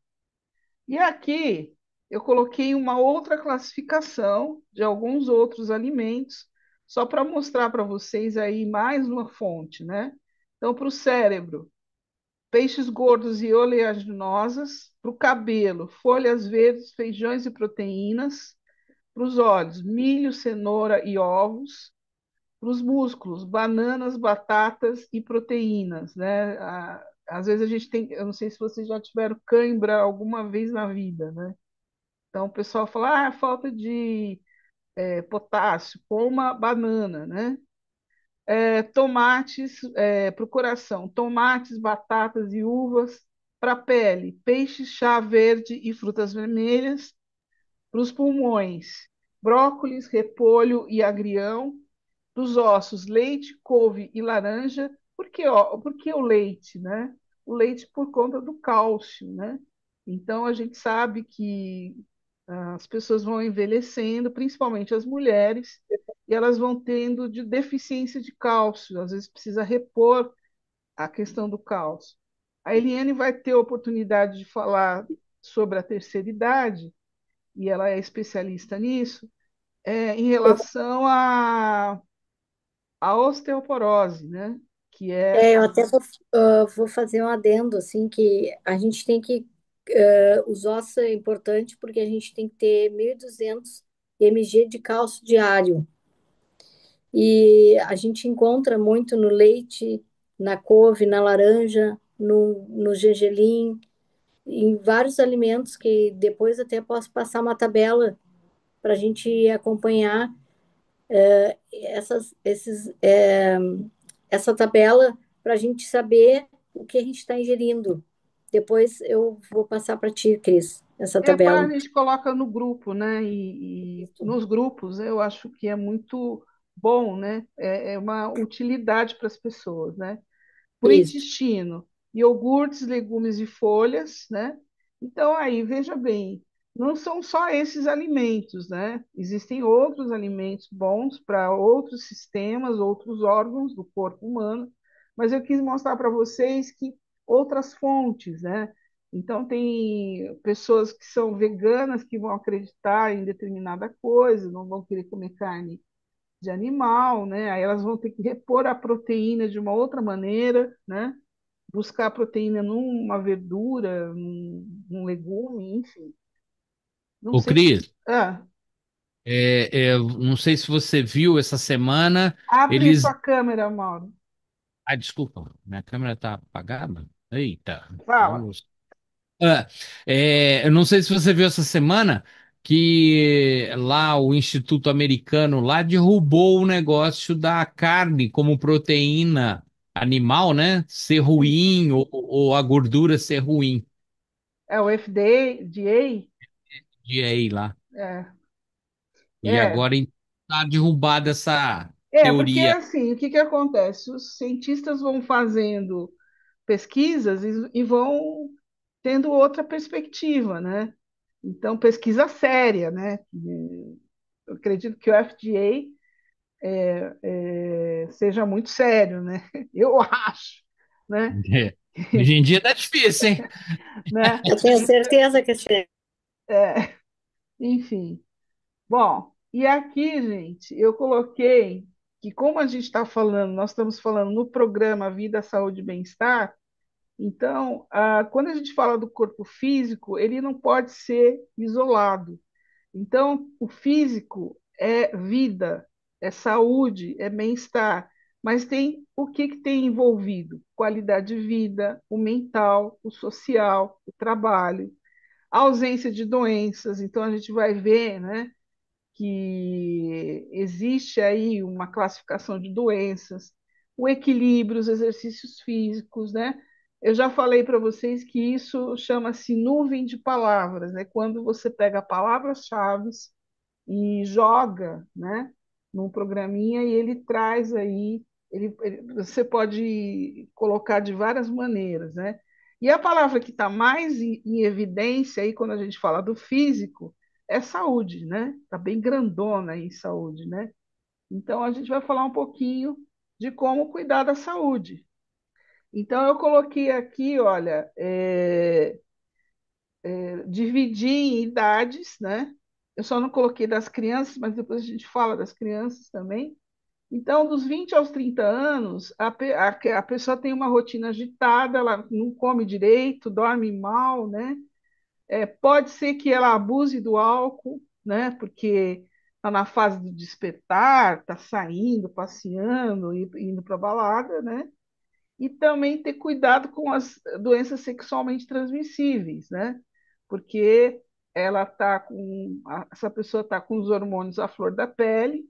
E aqui eu coloquei uma outra classificação de alguns outros alimentos, só para mostrar para vocês aí mais uma fonte, né? Então, para o cérebro, peixes gordos e oleaginosas; para o cabelo, folhas verdes, feijões e proteínas; para os olhos, milho, cenoura e ovos; para os músculos, bananas, batatas e proteínas, né? Às vezes a gente tem, eu não sei se vocês já tiveram cãibra alguma vez na vida, né? Então o pessoal fala, falta de potássio, coma banana, né? Tomates, para o coração, tomates, batatas e uvas; para a pele, peixe, chá verde e frutas vermelhas; para os pulmões, brócolis, repolho e agrião; dos ossos, leite, couve e laranja. Por que o leite, né? O leite por conta do cálcio, né? Então a gente sabe que as pessoas vão envelhecendo, principalmente as mulheres, e elas vão tendo de deficiência de cálcio, às vezes precisa repor a questão do cálcio. A Eliane vai ter a oportunidade de falar sobre a terceira idade, e ela é especialista nisso, em relação a osteoporose, né? Que é. Eu até vou fazer um adendo, assim, que a gente tem que. Os ossos é importante porque a gente tem que ter 1.200 mg de cálcio diário. E a gente encontra muito no leite, na couve, na laranja, no gergelim, em vários alimentos que depois até posso passar uma tabela para a gente acompanhar essas, esses, essa tabela para a gente saber o que a gente está ingerindo. Depois eu vou passar para ti, Cris, essa Para a tabela. gente coloca no grupo, né? E Isso. nos grupos eu acho que é muito bom, né? É uma utilidade para as pessoas, né? Por Isso. intestino. iogurtes, legumes e folhas, né? Então, aí, veja bem, não são só esses alimentos, né? Existem outros alimentos bons para outros sistemas, outros órgãos do corpo humano, mas eu quis mostrar para vocês que outras fontes, né? Então, tem pessoas que são veganas que vão acreditar em determinada coisa, não vão querer comer carne de animal, né? Aí elas vão ter que repor a proteína de uma outra maneira, né? Buscar a proteína numa verdura, num legume, enfim. Não Ô, sei se. Cris, Ah, não sei se você viu essa semana, abre eles. sua câmera, Mauro. Ah, desculpa, minha câmera tá apagada? Eita, Fala. vamos. Eu não sei se você viu essa semana que lá o Instituto Americano lá derrubou o negócio da carne como proteína animal, né? Ser ruim ou a gordura ser ruim. É o FDA? E aí lá. É, E é, agora está derrubada essa porque teoria. assim, o que que acontece? Os cientistas vão fazendo pesquisas e vão tendo outra perspectiva, né? Então, pesquisa séria, né? Eu acredito que o FDA seja muito sério, né? Eu acho, né? É. Hoje em dia tá difícil, hein? Né? Eu tenho certeza que sim. Enfim. Bom, e aqui, gente, eu coloquei que, como a gente está falando, nós estamos falando no programa Vida, Saúde e Bem-Estar, então, quando a gente fala do corpo físico, ele não pode ser isolado. Então, o físico é vida, é saúde, é bem-estar, mas tem o que que tem envolvido? Qualidade de vida, o mental, o social, o trabalho, a ausência de doenças. Então, a gente vai ver, né, que existe aí uma classificação de doenças, o equilíbrio, os exercícios físicos, né? Eu já falei para vocês que isso chama-se nuvem de palavras, né? Quando você pega palavras-chave e joga, né, num programinha e ele traz aí, você pode colocar de várias maneiras, né? E a palavra que está mais em evidência aí quando a gente fala do físico é saúde, né? Está bem grandona aí saúde, né? Então a gente vai falar um pouquinho de como cuidar da saúde. Então eu coloquei aqui, olha, dividir em idades, né? Eu só não coloquei das crianças, mas depois a gente fala das crianças também. Então, dos 20 aos 30 anos, a pessoa tem uma rotina agitada, ela não come direito, dorme mal, né? Pode ser que ela abuse do álcool, né? Porque está na fase do despertar, está saindo, passeando, indo para a balada, né? E também ter cuidado com as doenças sexualmente transmissíveis, né? Porque essa pessoa está com os hormônios à flor da pele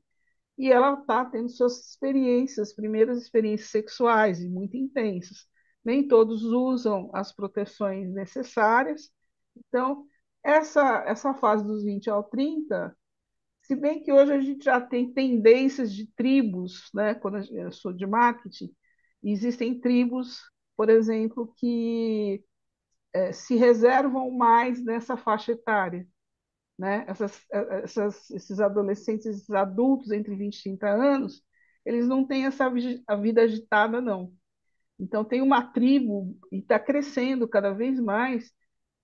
e ela está tendo suas experiências, primeiras experiências sexuais e muito intensas. Nem todos usam as proteções necessárias. Então, essa fase dos 20 ao 30, se bem que hoje a gente já tem tendências de tribos, né? Quando eu sou de marketing, existem tribos, por exemplo, que se reservam mais nessa faixa etária, né? Esses adolescentes, esses adultos entre 20 e 30 anos, eles não têm a vida agitada, não. Então, tem uma tribo, e está crescendo cada vez mais,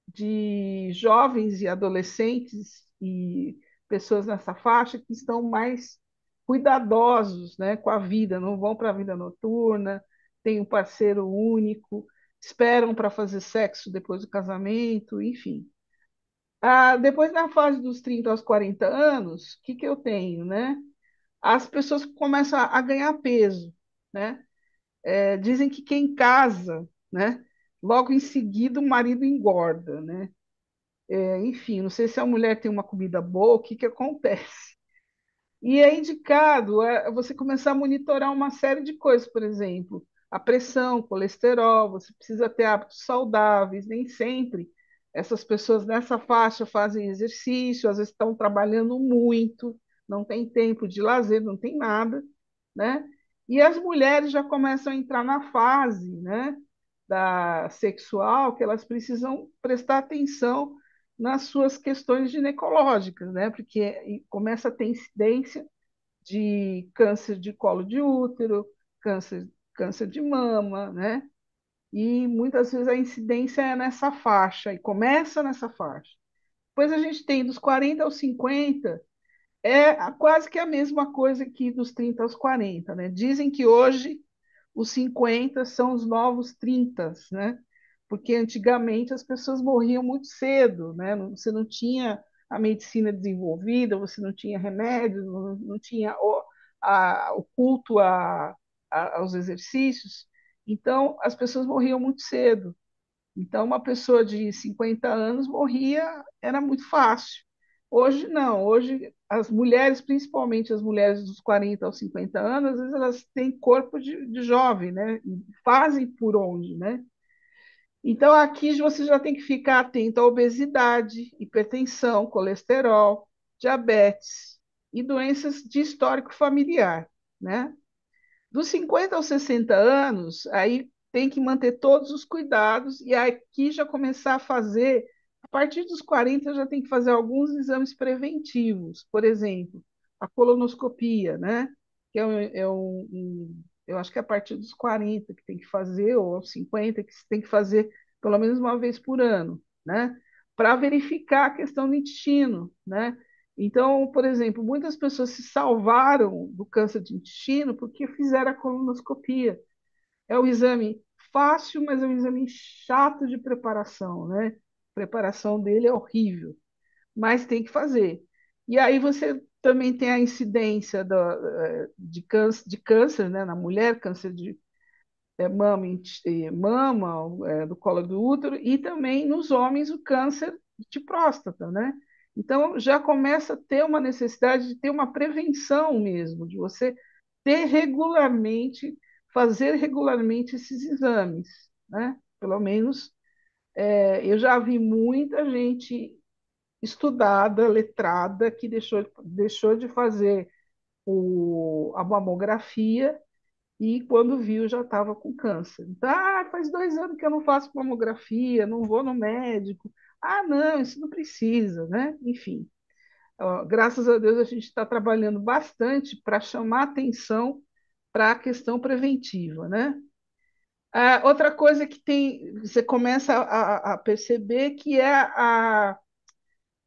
de jovens e adolescentes e pessoas nessa faixa que estão mais cuidadosos, né, com a vida, não vão para a vida noturna, têm um parceiro único, esperam para fazer sexo depois do casamento, enfim. Depois, na fase dos 30 aos 40 anos, o que que eu tenho, né? As pessoas começam a ganhar peso, né? Dizem que quem casa, né? Logo em seguida o marido engorda, né? Enfim, não sei se a mulher tem uma comida boa, o que que acontece. E é indicado você começar a monitorar uma série de coisas, por exemplo, a pressão, colesterol, você precisa ter hábitos saudáveis, nem sempre essas pessoas nessa faixa fazem exercício, às vezes estão trabalhando muito, não tem tempo de lazer, não tem nada, né? E as mulheres já começam a entrar na fase, né, da sexual que elas precisam prestar atenção nas suas questões ginecológicas, né? Porque começa a ter incidência de câncer de colo de útero, câncer de mama, né? E muitas vezes a incidência é nessa faixa, e começa nessa faixa. Depois a gente tem dos 40 aos 50, quase que a mesma coisa que dos 30 aos 40, né? Dizem que hoje os 50 são os novos 30, né? Porque antigamente as pessoas morriam muito cedo, né? Você não tinha a medicina desenvolvida, você não tinha remédios, não tinha o culto aos exercícios, então as pessoas morriam muito cedo. Então, uma pessoa de 50 anos morria, era muito fácil. Hoje, não. Hoje, as mulheres, principalmente as mulheres dos 40 aos 50 anos, às vezes elas têm corpo de jovem, né? Fazem por onde, né? Então, aqui você já tem que ficar atento à obesidade, hipertensão, colesterol, diabetes e doenças de histórico familiar, né? Dos 50 aos 60 anos, aí tem que manter todos os cuidados e aqui já começar a fazer, a partir dos 40 já tem que fazer alguns exames preventivos, por exemplo, a colonoscopia, né? Que eu acho que é a partir dos 40 que tem que fazer, ou aos 50 que se tem que fazer pelo menos uma vez por ano, né? Para verificar a questão do intestino, né? Então, por exemplo, muitas pessoas se salvaram do câncer de intestino porque fizeram a colonoscopia. É um exame fácil, mas é um exame chato de preparação, né? A preparação dele é horrível, mas tem que fazer. E aí você também tem a incidência de câncer, né, na mulher, câncer de mama, mama, do colo do útero, e também nos homens o câncer de próstata, né? Então já começa a ter uma necessidade de ter uma prevenção mesmo, de você ter regularmente, fazer regularmente esses exames, né? Pelo menos eu já vi muita gente estudada, letrada, que deixou de fazer a mamografia e quando viu já estava com câncer. Então, faz 2 anos que eu não faço mamografia, não vou no médico. Ah, não, isso não precisa, né? Enfim, ó, graças a Deus a gente está trabalhando bastante para chamar atenção para a questão preventiva, né? Outra coisa que você começa a perceber que é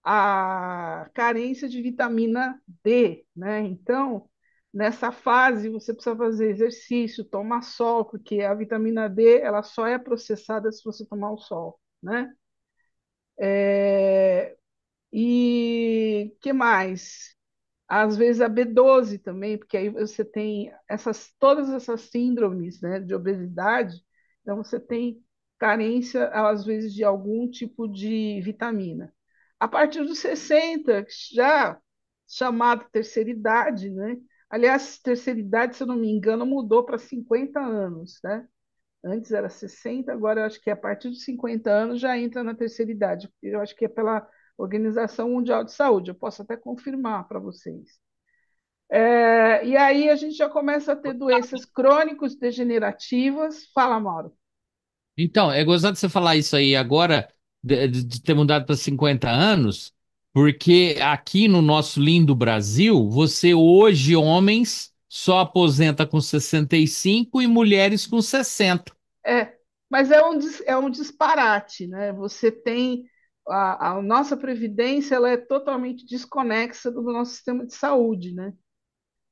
a carência de vitamina D, né? Então, nessa fase, você precisa fazer exercício, tomar sol, porque a vitamina D ela só é processada se você tomar o sol, né? E que mais? Às vezes a B12 também, porque aí você tem todas essas síndromes, né, de obesidade, então você tem carência, às vezes, de algum tipo de vitamina. A partir dos 60, já chamado terceira idade, né? Aliás, terceira idade, se eu não me engano, mudou para 50 anos, né? Antes era 60, agora eu acho que a partir dos 50 anos já entra na terceira idade. Eu acho que é pela Organização Mundial de Saúde, eu posso até confirmar para vocês. E aí a gente já começa a ter doenças crônicos degenerativas. Fala, Mauro. Então, é gozado você falar isso aí agora, de ter mudado para 50 anos, porque aqui no nosso lindo Brasil, você hoje, homens, só aposenta com 65 e mulheres com 60. Mas é um disparate, né? Você tem a nossa previdência, ela é totalmente desconexa do nosso sistema de saúde, né?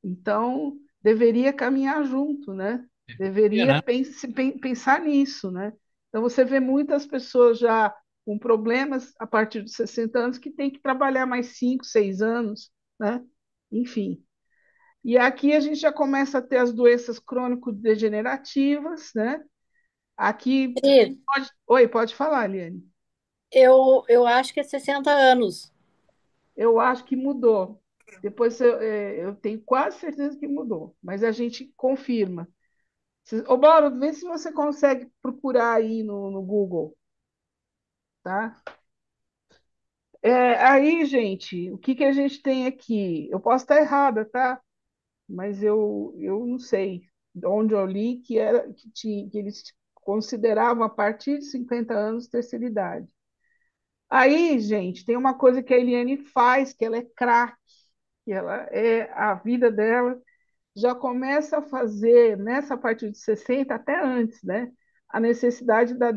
Então deveria caminhar junto, né? É, Deveria né? pensar nisso, né? Então você vê muitas pessoas já com problemas a partir dos 60 anos que têm que trabalhar mais 5, 6 anos, né? Enfim. E aqui a gente já começa a ter as doenças crônico-degenerativas, né? Aqui. E Oi, pode falar, Liane. eu acho que é 60 anos. Eu acho que mudou. Depois eu tenho quase certeza que mudou, mas a gente confirma. Ô, Mauro, vê se você consegue procurar aí no Google, tá? Aí, gente, o que que a gente tem aqui? Eu posso estar errada, tá? Mas eu não sei de onde eu li que eles consideravam a partir de 50 anos terceira idade. Aí, gente, tem uma coisa que a Eliane faz, que ela é craque, que ela é a vida dela já começa a fazer nessa partir de 60 até antes, né? A necessidade da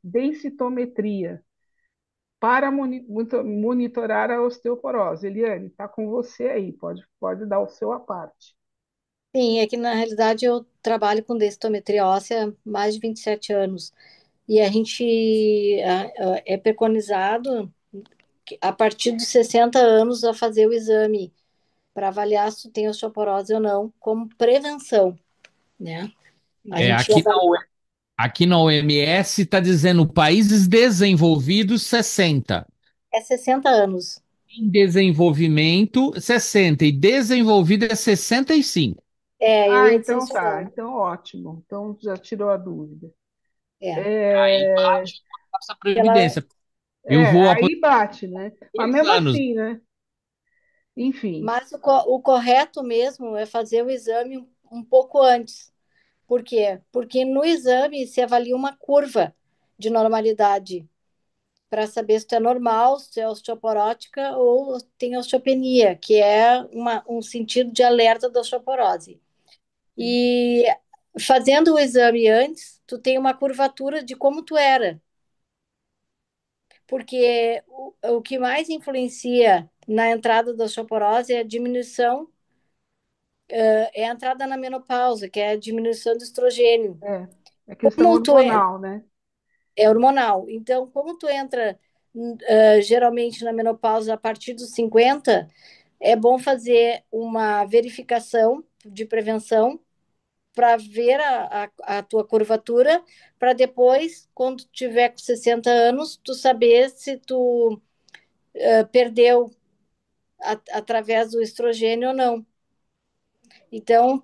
densitometria para monitorar a osteoporose. Eliane, está com você aí, pode dar o seu à parte. Sim, é que na realidade eu trabalho com densitometria óssea há mais de 27 anos. E a gente é preconizado a partir dos 60 anos a fazer o exame para avaliar se tem osteoporose ou não, como prevenção, né? A É, gente aqui na, aqui na OMS está dizendo países desenvolvidos 60, é 60 anos. em desenvolvimento 60 e desenvolvido é 65. É, eu Ah, ia dizer então isso tá, agora. então ótimo. Então já tirou a dúvida. É, Aí É, bate a nossa ela, previdência. Eu vou aposentar aí bate, né? Mas 2 mesmo anos. assim, né? Enfim, mas o correto mesmo é fazer o exame um pouco antes. Por quê? Porque no exame se avalia uma curva de normalidade para saber se tu é normal, se é osteoporótica ou tem osteopenia, que é um sentido de alerta da osteoporose. E fazendo o exame antes, tu tem uma curvatura de como tu era, porque o que mais influencia na entrada da osteoporose é a diminuição, é a entrada na menopausa, que é a diminuição do estrogênio. é, é questão Como tu hormonal, né? é hormonal. Então, como tu entra geralmente na menopausa a partir dos 50, é bom fazer uma verificação de prevenção para ver a tua curvatura, para depois, quando tiver com 60 anos, tu saber se tu perdeu através do estrogênio ou não. Então,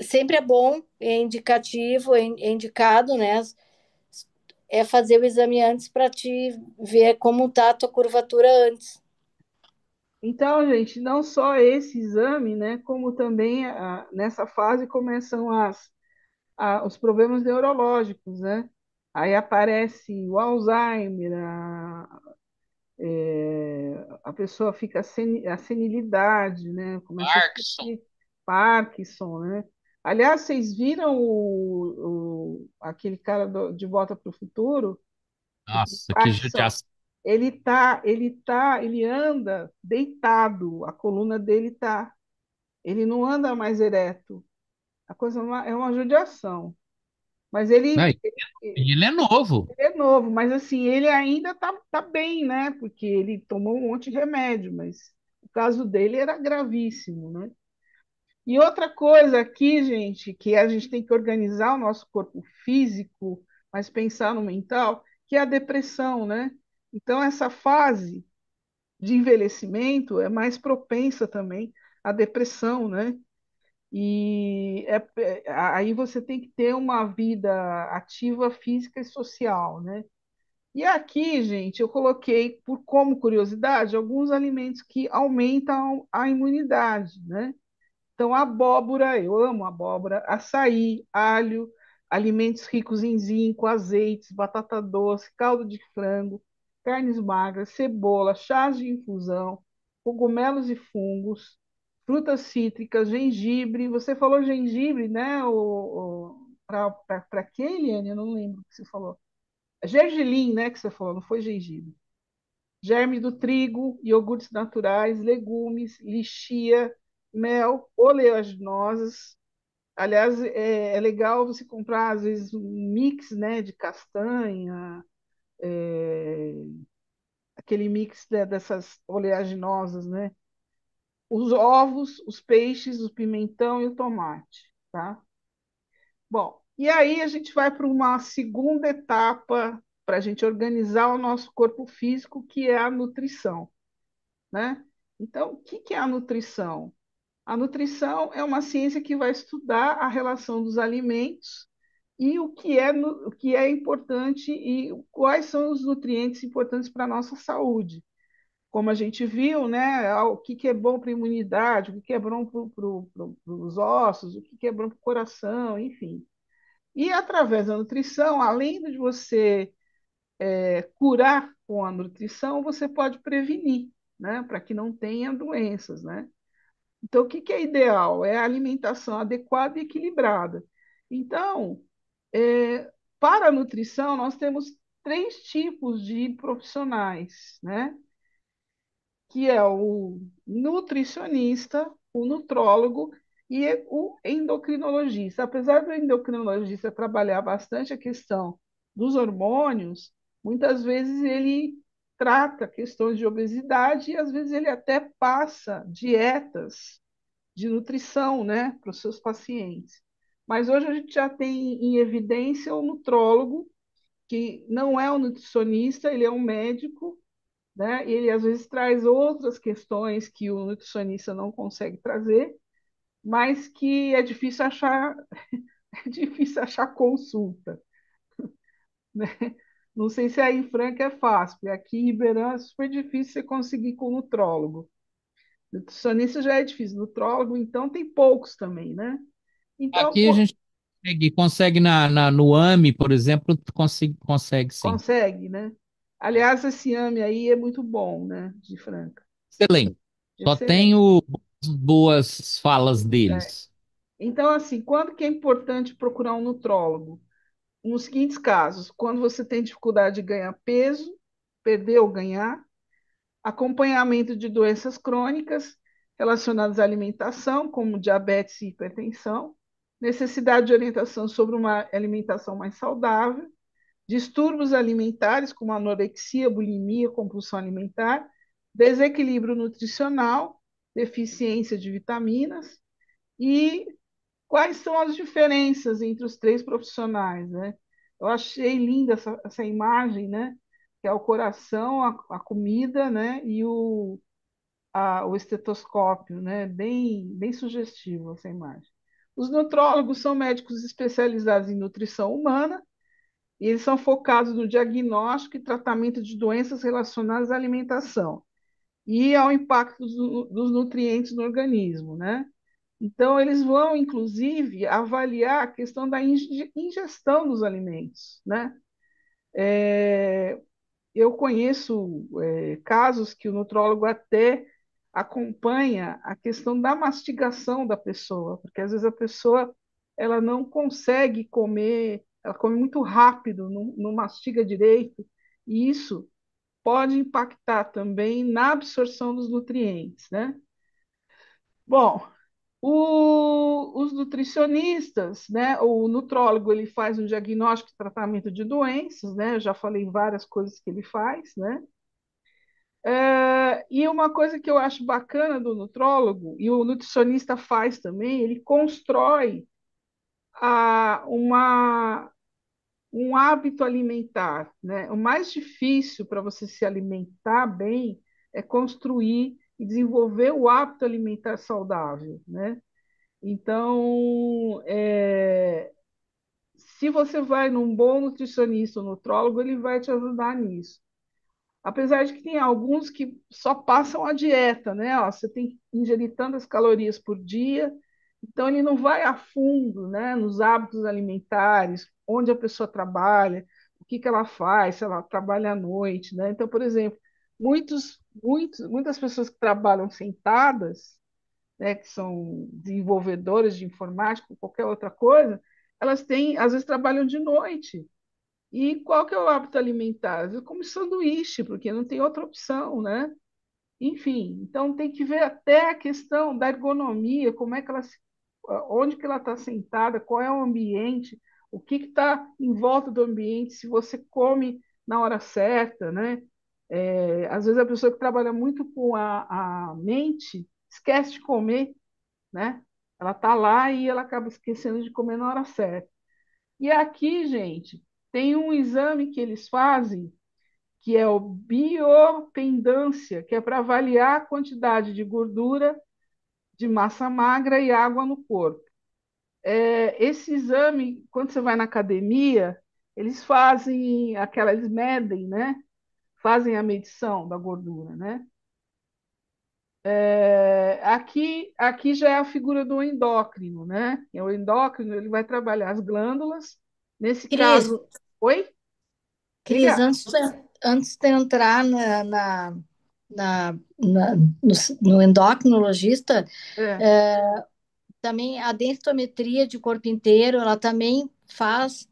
sempre é bom, é indicativo, é indicado, né? É fazer o exame antes para te ver como tá a tua curvatura antes. Então, gente, não só esse exame, né, como também nessa fase começam os problemas neurológicos, né? Aí aparece o Alzheimer, a pessoa fica a senilidade, né? Começa a Parkinson. esquecer, Parkinson, né? Aliás, vocês viram aquele cara de Volta para o Futuro, o Nossa, que Parkinson? judiação. Ele anda deitado, a coluna dele tá, ele não anda mais ereto. A coisa é uma judiação. Mas Não, ele, e ele é novo. ele é novo, mas assim, ele ainda tá bem, né? Porque ele tomou um monte de remédio, mas o caso dele era gravíssimo, né? E outra coisa aqui, gente, que a gente tem que organizar o nosso corpo físico, mas pensar no mental, que é a depressão, né? Então, essa fase de envelhecimento é mais propensa também à depressão, né? E aí você tem que ter uma vida ativa física e social, né? E aqui, gente, eu coloquei, como curiosidade, alguns alimentos que aumentam a imunidade, né? Então, abóbora, eu amo abóbora, açaí, alho, alimentos ricos em zinco, azeites, batata doce, caldo de frango, carnes magras, cebola, chás de infusão, cogumelos e fungos, frutas cítricas, gengibre. Você falou gengibre, né? Para quê, Eliane? Eu não lembro o que você falou. Gergelim, né? Que você falou, não foi gengibre. Germe do trigo, iogurtes naturais, legumes, lixia, mel, oleaginosas. Aliás, é legal você comprar, às vezes, um mix, né, de castanha, é, aquele mix, né, dessas oleaginosas, né? Os ovos, os peixes, o pimentão e o tomate, tá? Bom, e aí a gente vai para uma segunda etapa para a gente organizar o nosso corpo físico, que é a nutrição, né? Então, o que é a nutrição? A nutrição é uma ciência que vai estudar a relação dos alimentos e o que é importante e quais são os nutrientes importantes para a nossa saúde. Como a gente viu, né, o que é bom para a imunidade, o que é bom para os ossos, o que é bom para o coração, enfim. E através da nutrição, além de você curar com a nutrição, você pode prevenir, né, para que não tenha doenças, né? Então, o que que é ideal? É a alimentação adequada e equilibrada. Então, para a nutrição, nós temos três tipos de profissionais, né? Que é o nutricionista, o nutrólogo e o endocrinologista. Apesar do endocrinologista trabalhar bastante a questão dos hormônios, muitas vezes ele trata questões de obesidade e às vezes ele até passa dietas de nutrição, né, para os seus pacientes. Mas hoje a gente já tem em evidência o nutrólogo, que não é um nutricionista, ele é um médico, né? Ele às vezes traz outras questões que o nutricionista não consegue trazer, mas que é difícil achar, é difícil achar consulta, né? Não sei se aí em Franca é fácil, porque aqui em Ribeirão é super difícil você conseguir com nutrólogo. Nutricionista já é difícil, nutrólogo então tem poucos também, né? Então, Aqui a gente consegue no AME, por exemplo, consegue sim. consegue, né? Aliás, esse AME aí é muito bom, né? De Franca. Excelente. Só Excelente. tenho boas falas É. deles. Então, assim, quando que é importante procurar um nutrólogo? Nos seguintes casos, quando você tem dificuldade de ganhar peso, perder ou ganhar, acompanhamento de doenças crônicas relacionadas à alimentação, como diabetes e hipertensão, necessidade de orientação sobre uma alimentação mais saudável, distúrbios alimentares, como anorexia, bulimia, compulsão alimentar, desequilíbrio nutricional, deficiência de vitaminas e quais são as diferenças entre os três profissionais, né? Eu achei linda essa imagem, né? Que é o coração, a comida, né? E o estetoscópio, né? Bem sugestivo essa imagem. Os nutrólogos são médicos especializados em nutrição humana e eles são focados no diagnóstico e tratamento de doenças relacionadas à alimentação e ao impacto dos nutrientes no organismo, né? Então, eles vão, inclusive, avaliar a questão da ingestão dos alimentos, né? Eu conheço casos que o nutrólogo até acompanha a questão da mastigação da pessoa, porque às vezes a pessoa ela não consegue comer, ela come muito rápido, não mastiga direito, e isso pode impactar também na absorção dos nutrientes, né? Bom, os nutricionistas, né, o nutrólogo, ele faz um diagnóstico e tratamento de doenças, né? Eu já falei várias coisas que ele faz, né? E uma coisa que eu acho bacana do nutrólogo, e o nutricionista faz também, ele constrói um hábito alimentar, né? O mais difícil para você se alimentar bem é construir e desenvolver o hábito alimentar saudável, né? Então, se você vai num bom nutricionista ou nutrólogo, ele vai te ajudar nisso. Apesar de que tem alguns que só passam a dieta, né? Ó, você tem que ingerir tantas calorias por dia, então ele não vai a fundo, né, nos hábitos alimentares, onde a pessoa trabalha, o que que ela faz, se ela trabalha à noite, né? Então, por exemplo, muitas pessoas que trabalham sentadas, né, que são desenvolvedoras de informática ou qualquer outra coisa, elas têm, às vezes trabalham de noite. E qual que é o hábito alimentar? Às vezes come sanduíche, porque não tem outra opção, né? Enfim, então tem que ver até a questão da ergonomia, como é que ela, onde que ela está sentada, qual é o ambiente, o que está em volta do ambiente, se você come na hora certa, né? Às vezes a pessoa que trabalha muito com a mente esquece de comer, né? Ela está lá e ela acaba esquecendo de comer na hora certa. E aqui, gente, tem um exame que eles fazem, que é o biopendância, que é para avaliar a quantidade de gordura, de massa magra e água no corpo. Esse exame, quando você vai na academia, eles fazem eles medem, né? Fazem a medição da gordura, né? Aqui já é a figura do endócrino, né? O endócrino ele vai trabalhar as glândulas Nesse Cris, caso, oi? Cris, Diga. antes de entrar no endocrinologista, É. é, também a densitometria de corpo inteiro, ela também faz,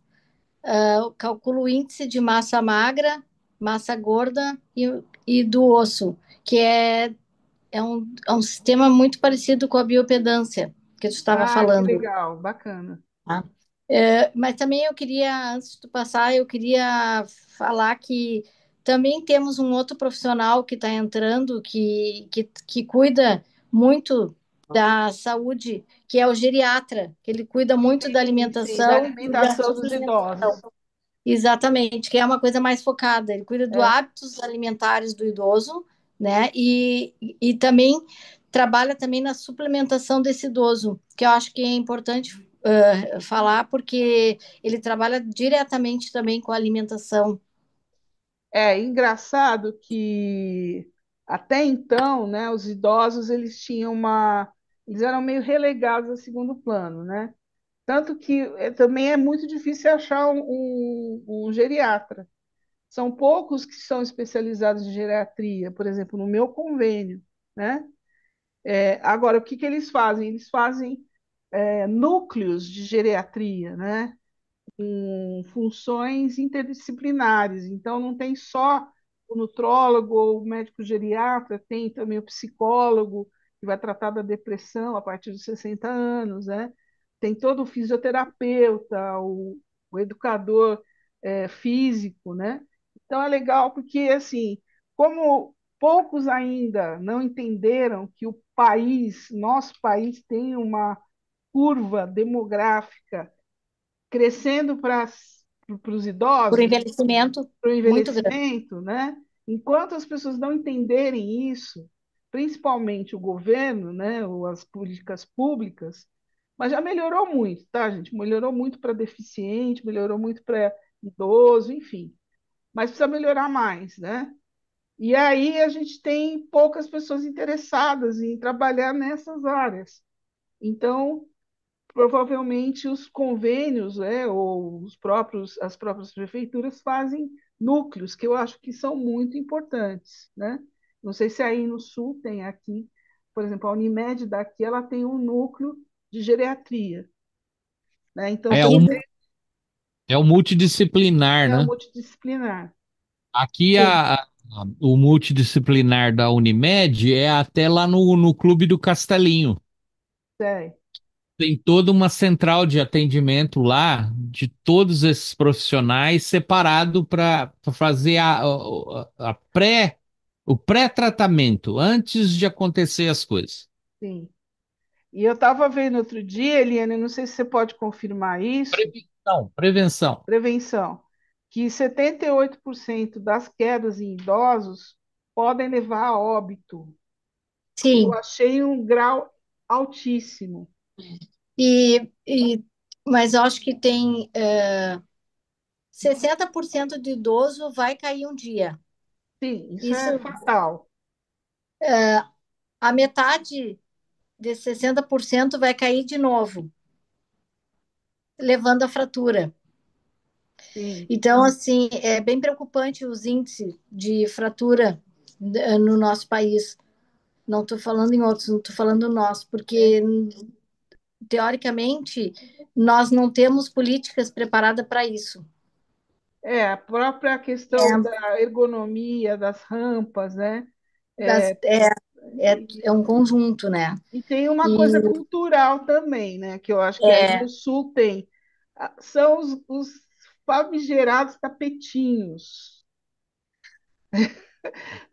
calcula o índice de massa magra, massa gorda e do osso, que é um sistema muito parecido com a biopedância que tu estava Ah, que falando. legal, bacana. Tá? Mas também eu queria, antes de passar, eu queria falar que também temos um outro profissional que está entrando, que cuida muito da saúde, que é o geriatra, que ele cuida muito da Sim, sim, da alimentação e da alimentação dos suplementação. idosos. Exatamente, que é uma coisa mais focada. Ele cuida dos É. hábitos alimentares do idoso, né? E também trabalha também na suplementação desse idoso, que eu acho que é importante falar, porque ele trabalha diretamente também com a alimentação. É engraçado que até então, né, os idosos eles eram meio relegados a segundo plano, né? Tanto que também é muito difícil achar um geriatra. São poucos que são especializados em geriatria, por exemplo, no meu convênio, né? Agora, o que que eles fazem? Eles fazem núcleos de geriatria, né? Com funções interdisciplinares. Então, não tem só o nutrólogo ou o médico geriatra, tem também o psicólogo, que vai tratar da depressão a partir dos 60 anos, né? Tem todo o fisioterapeuta, o educador físico, né? Então, é legal porque, assim, como poucos ainda não entenderam que o país, nosso país, tem uma curva demográfica crescendo para os Por idosos, envelhecimento para o muito grande. envelhecimento, né? Enquanto as pessoas não entenderem isso, principalmente o governo, né, ou as políticas públicas, mas já melhorou muito, tá, gente? Melhorou muito para deficiente, melhorou muito para idoso, enfim. Mas precisa melhorar mais, né? E aí a gente tem poucas pessoas interessadas em trabalhar nessas áreas. Então, provavelmente os convênios, né, ou as próprias prefeituras fazem núcleos, que eu acho que são muito importantes, né? Não sei se aí no Sul tem aqui, por exemplo, a Unimed daqui, ela tem um núcleo de geriatria, né? Então É você o, Aqui, é o multidisciplinar, é o né? multidisciplinar. Aqui sim, o multidisciplinar da Unimed é até lá no Clube do Castelinho. Sei. Tem toda uma central de atendimento lá de todos esses profissionais separado para fazer o pré-tratamento antes de acontecer as coisas. Sim. E eu estava vendo outro dia, Eliane, não sei se você pode confirmar isso, Prevenção, prevenção. prevenção, que 78% das quedas em idosos podem levar a óbito. Eu sim. achei um grau altíssimo. Mas eu acho que tem 60% de idoso vai cair um dia. Sim, isso é Isso, fatal. a metade desses 60% vai cair de novo, levando a fratura. Sim, Então, assim, é bem preocupante os índices de fratura no nosso país. Não estou falando em outros, não estou falando no nosso, é. porque, teoricamente, nós não temos políticas preparadas para isso. A própria questão É, da ergonomia, das rampas, né? das- É, é, e, é um conjunto, né? e tem uma E coisa cultural também, né? Que eu acho que aí é, no Sul tem. São os famigerados tapetinhos,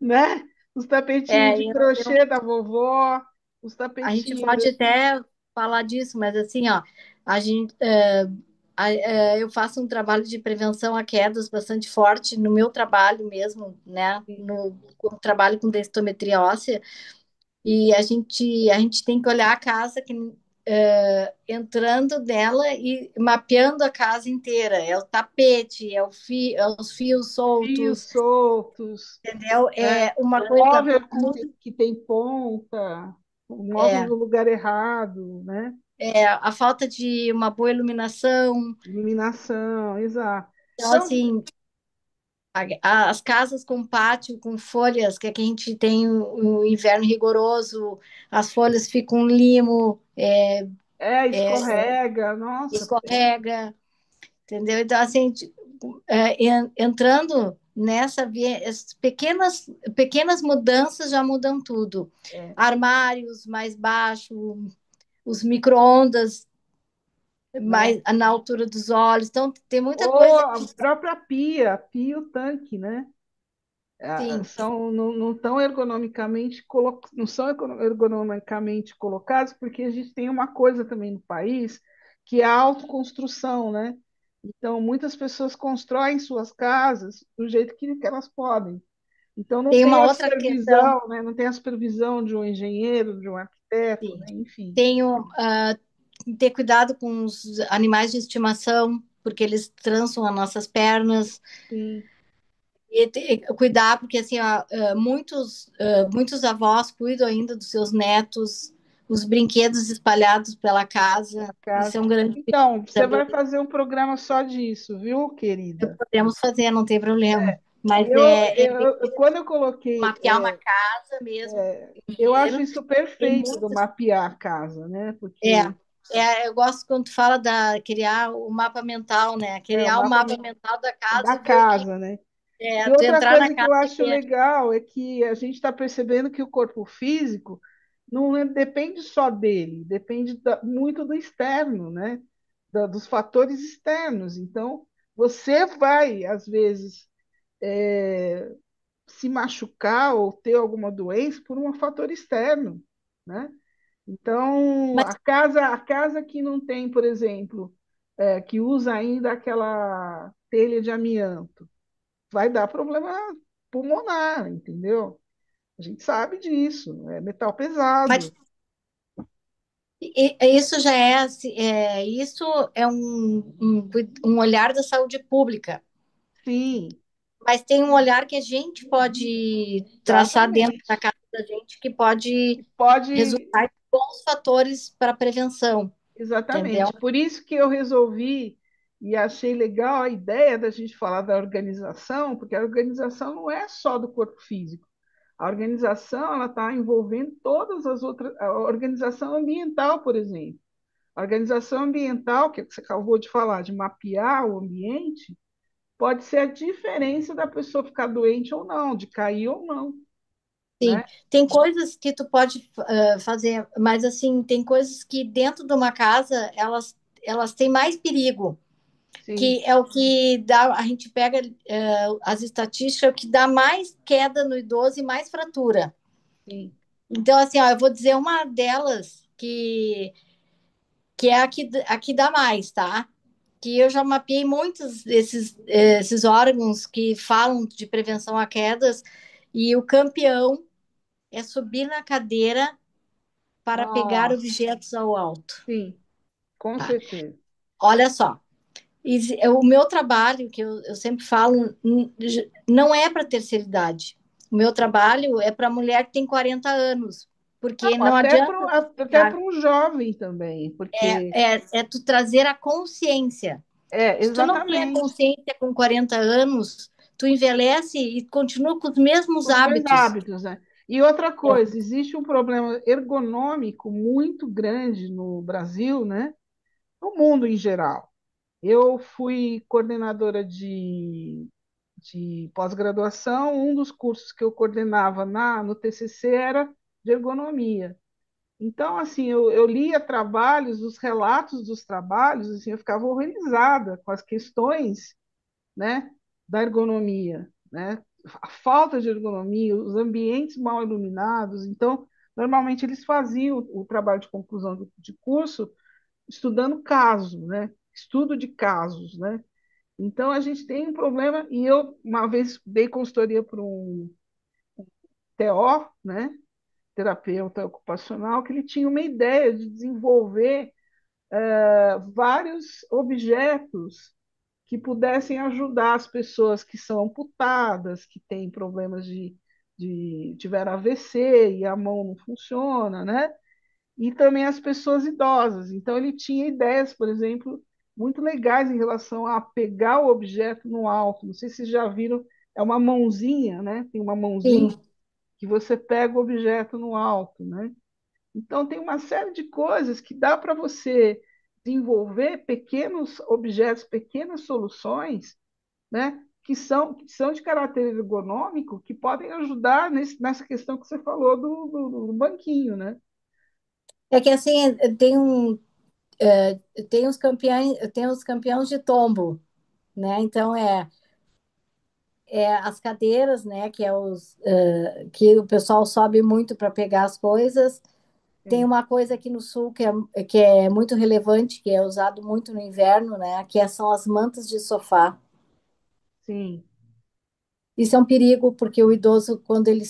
né? Os tapetinhos de eu crochê da vovó, os a gente tapetinhos pode até falar disso, mas assim, ó, a gente, eu faço um trabalho de prevenção a quedas bastante forte no meu trabalho mesmo, né? No trabalho com densitometria óssea, e a gente tem que olhar a casa entrando nela e mapeando a casa inteira. É o tapete, é os fios fios soltos, soltos, entendeu? né? É uma O coisa móvel muito. que tem ponta, o móvel É, no lugar errado, né? a falta de uma boa iluminação. Iluminação, exato. Então, Então, assim, as casas com pátio, com folhas, que aqui a gente tem o inverno rigoroso, as folhas ficam limo, escorrega, nossa, escorrega, entendeu? Então, assim, entrando nessa via, essas pequenas mudanças já mudam tudo. é. Armários mais baixos, os micro-ondas Não. mais na altura dos olhos. Então, tem muita Ou coisa a que, própria pia e o tanque, né? sim, São, não, tão ergonomicamente não são ergonomicamente colocados, porque a gente tem uma coisa também no país que é a autoconstrução, né? Então, muitas pessoas constroem suas casas do jeito que elas podem. Então, não tem tem uma a outra questão, supervisão, né? Não tem a supervisão de um engenheiro, de um arquiteto, sim. né? Enfim. Tenho ter cuidado com os animais de estimação, porque eles trançam as nossas pernas. Sim, E cuidar, porque assim, ó, muitos avós cuidam ainda dos seus netos, os brinquedos espalhados pela casa. na casa. Isso é um grande perigo Então, você também. vai fazer um programa só disso, viu, querida? Podemos fazer, não tem problema. Mas Quando eu coloquei, mapear uma casa mesmo, eu acho primeiro. isso Tem perfeito do muitas. mapear a casa, né? É, Porque eu gosto quando tu fala da criar o mapa mental, né? é o Criar o mapa mapa mental da da casa e ver o que casa, né? E é, tu outra entrar na coisa que casa eu e acho ver. legal é que a gente está percebendo que o corpo físico depende só dele, depende muito do externo, né? Dos fatores externos. Então, você vai, às vezes, se machucar ou ter alguma doença por um fator externo, né? Então, Mas, a casa que não tem, por exemplo, que usa ainda aquela telha de amianto, vai dar problema pulmonar, entendeu? A gente sabe disso, é metal mas pesado. isso já é, assim, isso é um olhar da saúde pública, Sim, mas tem um olhar que a gente pode traçar dentro da exatamente. casa da gente que pode Pode, resultar em bons fatores para a prevenção, entendeu? exatamente. Por isso que eu resolvi e achei legal a ideia da gente falar da organização, porque a organização não é só do corpo físico. A organização ela está envolvendo todas as outras, a organização ambiental, por exemplo. A organização ambiental, que você acabou de falar, de mapear o ambiente, pode ser a diferença da pessoa ficar doente ou não, de cair ou não, né? Sim, tem coisas que tu pode fazer, mas assim, tem coisas que dentro de uma casa elas têm mais perigo, Sim, que é o que dá, a gente pega as estatísticas, é o que dá mais queda no idoso e mais fratura. sim. Então, assim, ó, eu vou dizer uma delas que é a que dá mais, tá? Que eu já mapeei muitos esses órgãos que falam de prevenção a quedas, e o campeão é subir na cadeira para pegar Nossa, objetos ao alto, sim, com tá? certeza. Olha só, o meu trabalho, que eu sempre falo, não é para terceira idade. O meu trabalho é para mulher que tem 40 anos, porque Não, não adianta tu até ficar, para um jovem também, porque é tu trazer a consciência. Se tu não tem a exatamente consciência com 40 anos, tu envelhece e continua com os mesmos os meus hábitos. hábitos, né? E outra É, coisa, existe um problema ergonômico muito grande no Brasil, né? No mundo em geral. Eu fui coordenadora de pós-graduação, um dos cursos que eu coordenava no TCC era de ergonomia. Então, assim, eu lia trabalhos, os relatos dos trabalhos, assim, eu ficava horrorizada com as questões, né, da ergonomia, né? A falta de ergonomia, os ambientes mal iluminados. Então, normalmente eles faziam o trabalho de conclusão de curso estudando casos, né? Estudo de casos, né? Então, a gente tem um problema, e eu, uma vez, dei consultoria para um TO, né, terapeuta ocupacional, que ele tinha uma ideia de desenvolver vários objetos que pudessem ajudar as pessoas que são amputadas, que têm problemas tiveram AVC e a mão não funciona, né? e também as pessoas idosas. Então, ele tinha ideias, por exemplo, muito legais em relação a pegar o objeto no alto. Não sei se vocês já viram, é uma mãozinha, né? Tem uma mãozinha Sim. que você pega o objeto no alto, né? Então, tem uma série de coisas que dá para você desenvolver pequenos objetos, pequenas soluções, né? Que são de caráter ergonômico, que podem ajudar nessa questão que você falou do banquinho, né? É que assim, tem os campeões de tombo, né? Então é as cadeiras, né? Que o pessoal sobe muito para pegar as coisas. Tem Sim, uma coisa aqui no sul que é muito relevante, que é usado muito no inverno, né? São as mantas de sofá. sim. Isso é um perigo, porque o idoso, quando ele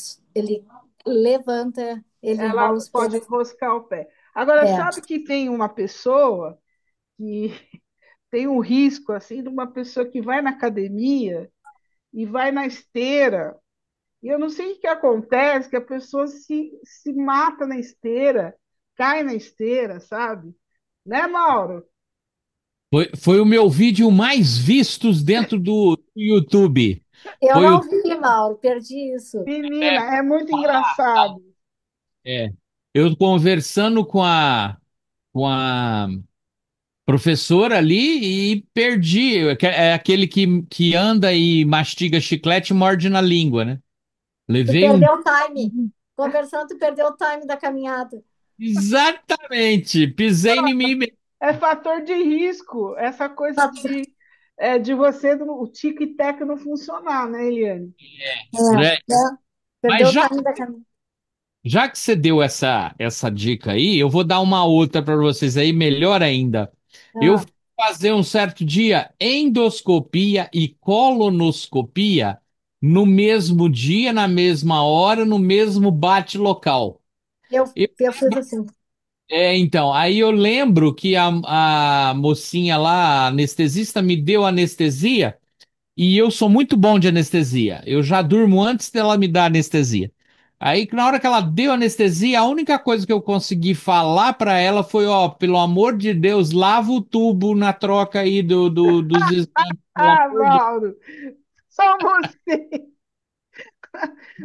levanta, ele Ela enrola os pode pés. enroscar o pé. Agora, É, sabe que tem uma pessoa que tem um risco assim de uma pessoa que vai na academia e vai na esteira, e eu não sei o que acontece, que a pessoa se mata na esteira, cai na esteira, sabe? Né, Mauro? Foi o meu vídeo mais vistos dentro do YouTube. eu Foi não o. vi, Mauro, perdi isso. Menina, é muito engraçado. É, eu conversando com a professora ali e perdi. É aquele que anda e mastiga chiclete e morde na língua, né? Tu Levei um. perdeu o time. Conversando, tu perdeu o time da caminhada. Exatamente! Pisei em mim mesmo. É fator de risco, essa coisa de você, o tico e teco não funcionar, né, Eliane? Né? Perdeu Mas o já, time da caminhada. já que você deu essa dica aí, eu vou dar uma outra para vocês aí, melhor ainda. Eu Ah, fui fazer um certo dia endoscopia e colonoscopia no mesmo dia, na mesma hora, no mesmo bate-local. eu, Eu eu fiz assim. então, aí eu lembro que a mocinha lá, a anestesista, me deu anestesia e eu sou muito bom de anestesia. Eu já durmo antes dela me dar anestesia. Aí, na hora que ela deu anestesia, a única coisa que eu consegui falar para ela foi: ó, pelo amor de Deus, lava o tubo na troca aí dos exames, pelo Ah, amor de Mauro, só você.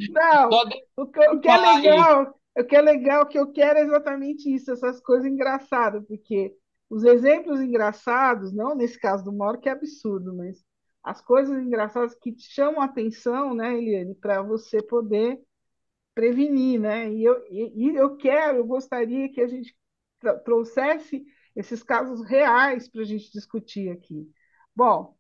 Não, Só deixa o eu que é falar aí. legal, o que eu quero é exatamente isso, essas coisas engraçadas, porque os exemplos engraçados, não nesse caso do Mauro, que é absurdo, mas as coisas engraçadas que te chamam a atenção, né, Eliane, para você poder prevenir, né? Eu gostaria que a gente trouxesse esses casos reais para a gente discutir aqui. Bom,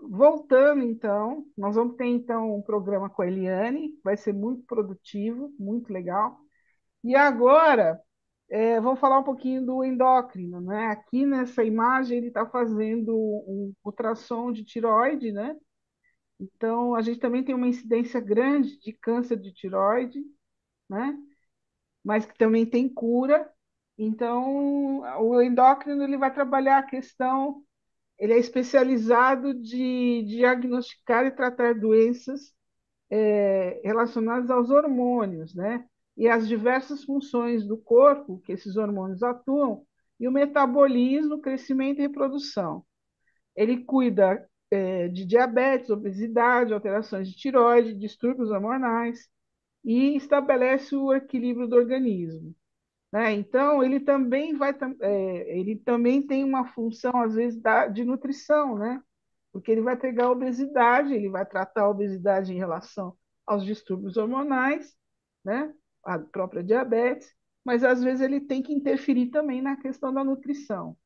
voltando então, nós vamos ter então um programa com a Eliane, vai ser muito produtivo, muito legal. E agora, vamos falar um pouquinho do endócrino, né? Aqui nessa imagem ele está fazendo um ultrassom de tiroide, né? Então, a gente também tem uma incidência grande de câncer de tiroide, né? Mas que também tem cura. Então, o endócrino ele vai trabalhar a questão, ele é especializado de diagnosticar e tratar doenças relacionadas aos hormônios, né? E as diversas funções do corpo que esses hormônios atuam, e o metabolismo, crescimento e reprodução. Ele cuida de diabetes, obesidade, alterações de tiroide, distúrbios hormonais e estabelece o equilíbrio do organismo, né? Então, ele também tem uma função, às vezes, de nutrição, né? Porque ele vai pegar a obesidade, ele vai tratar a obesidade em relação aos distúrbios hormonais, né? A própria diabetes, mas às vezes ele tem que interferir também na questão da nutrição.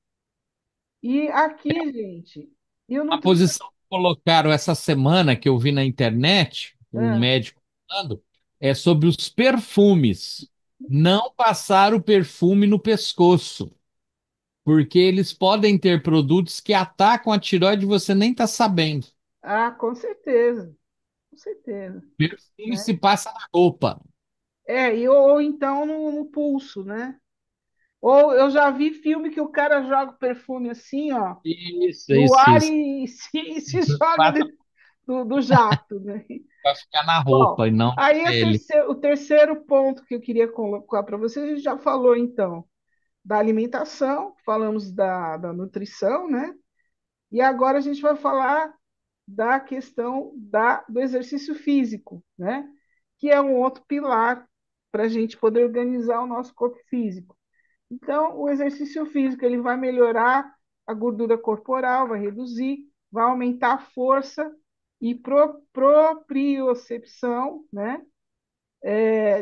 E aqui, gente, e o A nutrição. posição que colocaram essa semana que eu vi na internet, um É, médico falando, é sobre os perfumes. Não passar o perfume no pescoço, porque eles podem ter produtos que atacam a tireoide e você nem está sabendo. com certeza, com certeza, Perfume né? se passa na roupa. Ou então no pulso, né? Ou eu já vi filme que o cara joga o perfume assim, ó, Isso, no isso, ar isso. e se joga Passa do jato, né? Vai ficar na Bom, roupa e não na aí pele. o terceiro ponto que eu queria colocar para você, a gente já falou então da alimentação, falamos da nutrição, né? E agora a gente vai falar da questão do exercício físico, né? Que é um outro pilar para a gente poder organizar o nosso corpo físico. Então, o exercício físico ele vai melhorar a gordura corporal, vai reduzir, vai aumentar a força e propriocepção, né?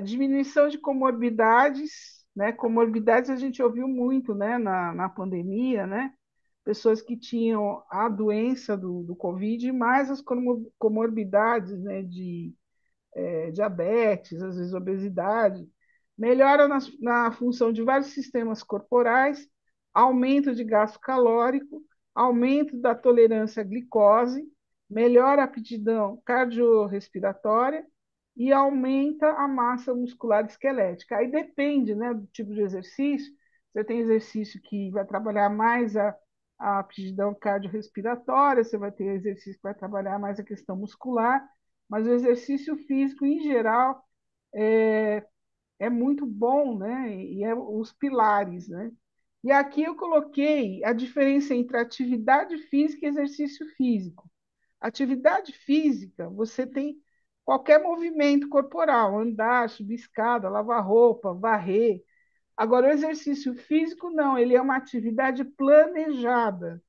Diminuição de comorbidades, né? Comorbidades a gente ouviu muito, né? Na pandemia, né? Pessoas que tinham a doença do Covid, mais as comorbidades, né? De diabetes, às vezes obesidade, melhora na função de vários sistemas corporais, aumento de gasto calórico, aumento da tolerância à glicose, melhora a aptidão cardiorrespiratória e aumenta a massa muscular esquelética. Aí depende, né, do tipo de exercício. Você tem exercício que vai trabalhar mais a aptidão cardiorrespiratória, você vai ter exercício que vai trabalhar mais a questão muscular, mas o exercício físico, em geral, é muito bom, né? E é os pilares, né? E aqui eu coloquei a diferença entre atividade física e exercício físico. Atividade física, você tem qualquer movimento corporal, andar, subir escada, lavar roupa, varrer. Agora, o exercício físico, não, ele é uma atividade planejada,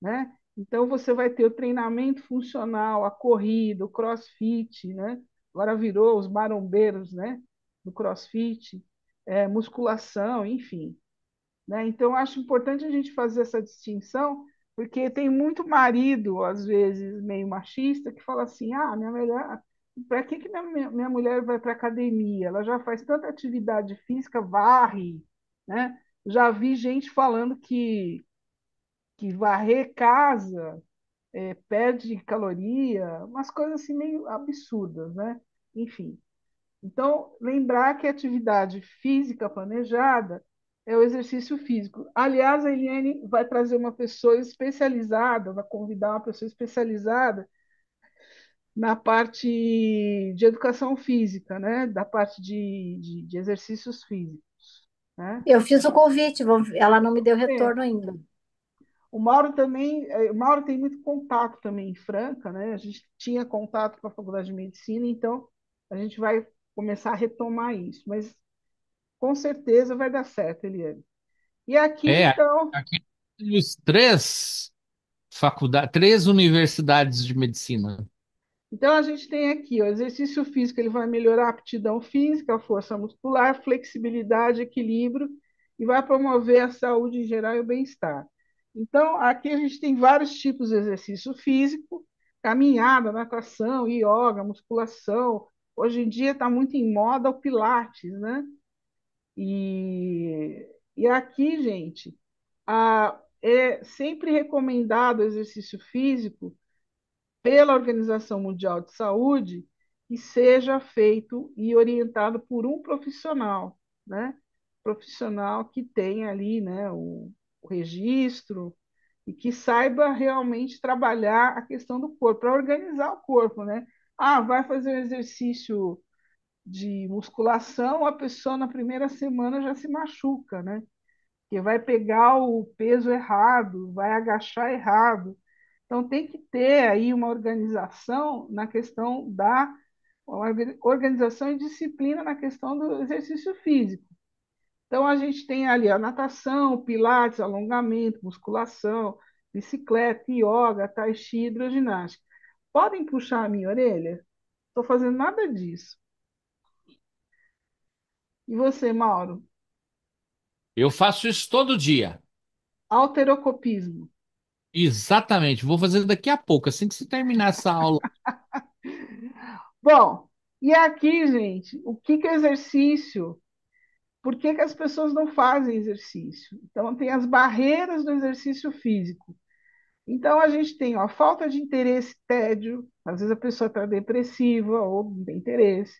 né? Então você vai ter o treinamento funcional, a corrida, o CrossFit, né? Agora virou os marombeiros, né? Do CrossFit, musculação, enfim, né? Então acho importante a gente fazer essa distinção, porque tem muito marido, às vezes meio machista, que fala assim: ah, minha mulher, para que minha mulher vai para academia? Ela já faz tanta atividade física, varre, né? Já vi gente falando que varrer casa perde caloria, umas coisas assim meio absurdas, né? Enfim. Então, lembrar que a atividade física planejada é o exercício físico. Aliás, a Eliane vai trazer uma pessoa especializada, vai convidar uma pessoa especializada na parte de educação física, né? Da parte de exercícios físicos, né? Eu fiz o convite, ela não me deu É, retorno ainda. o Mauro também, o Mauro tem muito contato também em Franca, né? A gente tinha contato com a Faculdade de Medicina, então a gente vai começar a retomar isso, mas com certeza vai dar certo, Eliane. E aqui, É, então, aqui temos três faculdades, três universidades de medicina. a gente tem aqui, o exercício físico, ele vai melhorar a aptidão física, a força muscular, flexibilidade, equilíbrio e vai promover a saúde em geral e o bem-estar. Então, aqui a gente tem vários tipos de exercício físico, caminhada, natação, yoga, musculação. Hoje em dia está muito em moda o Pilates, né? E aqui, gente, é sempre recomendado o exercício físico pela Organização Mundial de Saúde que seja feito e orientado por um profissional, né? Profissional que tenha ali, né, o registro e que saiba realmente trabalhar a questão do corpo, para organizar o corpo, né? Ah, vai fazer um exercício de musculação, a pessoa na primeira semana já se machuca, né? Que vai pegar o peso errado, vai agachar errado. Então, tem que ter aí uma organização na questão uma organização e disciplina na questão do exercício físico. Então, a gente tem ali a natação, pilates, alongamento, musculação, bicicleta, yoga, tai chi, hidroginástica. Podem puxar a minha orelha? Estou fazendo nada disso. E você, Mauro? Eu faço isso todo dia. Alterocopismo. Exatamente. Vou fazer daqui a pouco, assim que se terminar essa aula. Bom, e aqui, gente, o que é exercício? Por que as pessoas não fazem exercício? Então, tem as barreiras do exercício físico. Então, a gente tem ó, a falta de interesse, tédio, às vezes a pessoa está depressiva ou não tem interesse,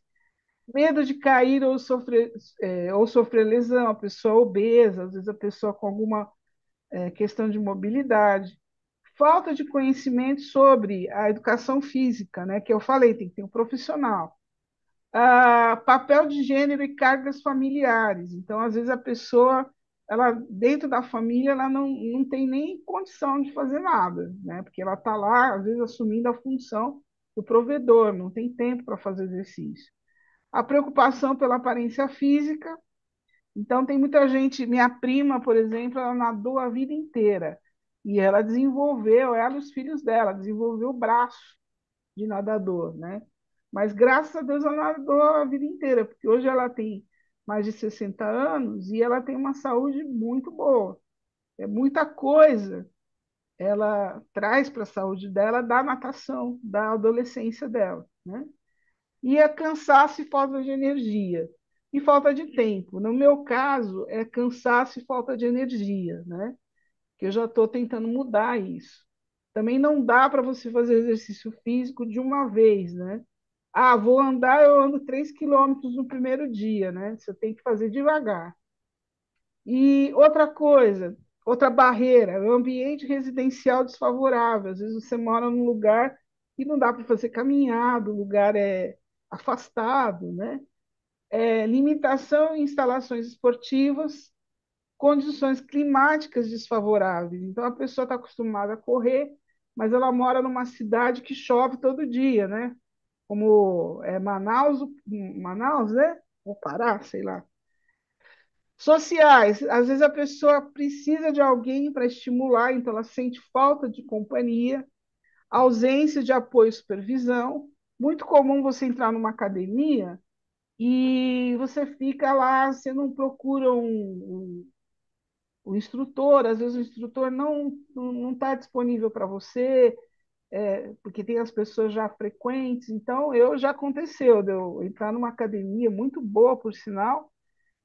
medo de cair ou sofrer lesão, a pessoa obesa, às vezes a pessoa com alguma questão de mobilidade, falta de conhecimento sobre a educação física, né? Que eu falei, tem que ter um profissional. Papel de gênero e cargas familiares. Então, às vezes, a pessoa, ela, dentro da família, ela não tem nem condição de fazer nada, né? Porque ela está lá, às vezes, assumindo a função do provedor, não tem tempo para fazer exercício. A preocupação pela aparência física. Então, tem muita gente, minha prima, por exemplo, ela nadou a vida inteira. E ela desenvolveu, ela e os filhos dela, desenvolveu o braço de nadador, né? Mas graças a Deus ela nadou a vida inteira, porque hoje ela tem mais de 60 anos e ela tem uma saúde muito boa. É muita coisa ela traz para a saúde dela da natação, da adolescência dela, né? E é cansaço e falta de energia. E falta de tempo. No meu caso, é cansaço e falta de energia, né? Que eu já estou tentando mudar isso. Também não dá para você fazer exercício físico de uma vez, né? Vou andar, eu ando 3 quilômetros no primeiro dia, né? Você tem que fazer devagar. E outra coisa, outra barreira, o ambiente residencial desfavorável. Às vezes você mora num lugar que não dá para fazer caminhada, o lugar é afastado, né? Limitação em instalações esportivas, condições climáticas desfavoráveis. Então, a pessoa está acostumada a correr, mas ela mora numa cidade que chove todo dia, né? Como Manaus, né? Ou Pará, sei lá. Sociais, às vezes a pessoa precisa de alguém para estimular, então ela sente falta de companhia, ausência de apoio e supervisão. Muito comum você entrar numa academia e você fica lá, você não procura o instrutor, às vezes o instrutor não está disponível para você, porque tem as pessoas já frequentes. Então, já aconteceu de eu entrar numa academia muito boa, por sinal,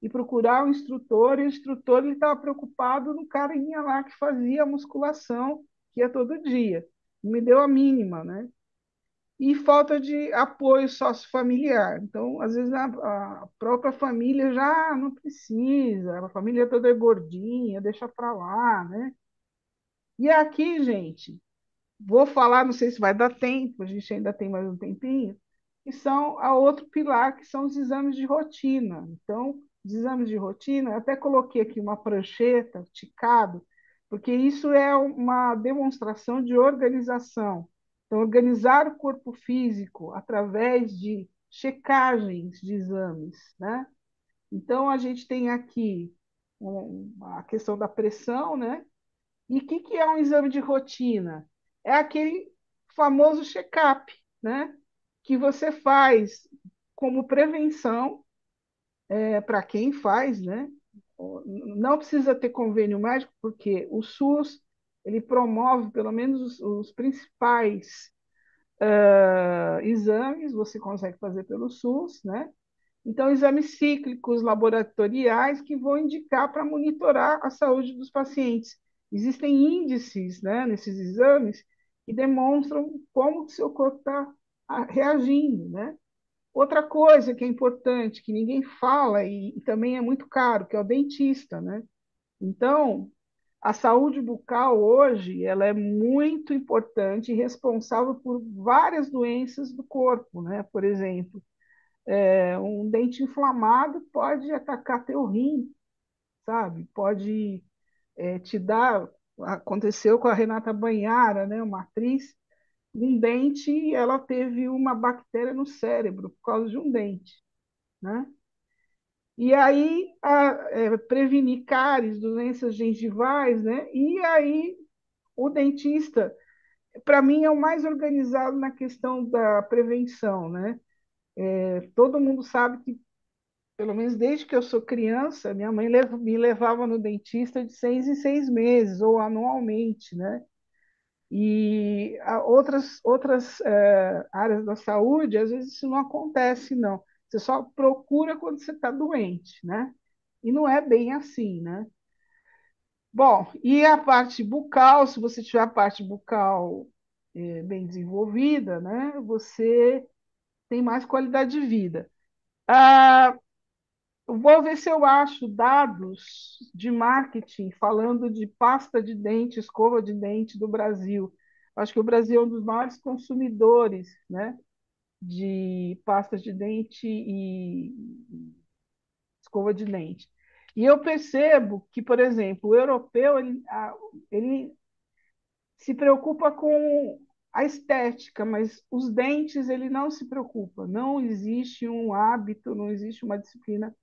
e procurar o instrutor, e o instrutor ele estava preocupado no carinha lá que fazia a musculação, que ia todo dia. Não me deu a mínima, né? E falta de apoio sociofamiliar. Então, às vezes, a própria família já não precisa, a família toda é gordinha, deixa para lá, né? E aqui, gente, vou falar, não sei se vai dar tempo, a gente ainda tem mais um tempinho, que são a outro pilar, que são os exames de rotina. Então, os exames de rotina, eu até coloquei aqui uma prancheta, ticado, porque isso é uma demonstração de organização. Então, organizar o corpo físico através de checagens de exames, né? Então, a gente tem aqui a questão da pressão, né? E o que é um exame de rotina? É aquele famoso check-up, né? Que você faz como prevenção, para quem faz, né? Não precisa ter convênio médico, porque o SUS ele promove pelo menos os principais exames, você consegue fazer pelo SUS, né? Então, exames cíclicos laboratoriais que vão indicar para monitorar a saúde dos pacientes. Existem índices, né, nesses exames que demonstram como o seu corpo está reagindo, né? Outra coisa que é importante, que ninguém fala e também é muito caro, que é o dentista, né? Então, a saúde bucal hoje ela é muito importante e responsável por várias doenças do corpo, né? Por exemplo, um dente inflamado pode atacar teu rim, sabe? Pode te dar. Aconteceu com a Renata Banhara, né, uma atriz, um dente, ela teve uma bactéria no cérebro por causa de um dente, né? E aí, prevenir cáries, doenças gengivais, né? E aí, o dentista, para mim, é o mais organizado na questão da prevenção, né? Todo mundo sabe que pelo menos desde que eu sou criança, minha mãe me levava no dentista de 6 em 6 meses, ou anualmente, né? E outras áreas da saúde, às vezes isso não acontece, não. Você só procura quando você está doente, né? E não é bem assim, né? Bom, e a parte bucal, se você tiver a parte bucal bem desenvolvida, né? Você tem mais qualidade de vida. Ah, Eu vou ver se eu acho dados de marketing falando de pasta de dente, escova de dente do Brasil. Acho que o Brasil é um dos maiores consumidores, né, de pasta de dente e escova de dente. E eu percebo que, por exemplo, o europeu ele se preocupa com a estética, mas os dentes ele não se preocupa. Não existe um hábito, não existe uma disciplina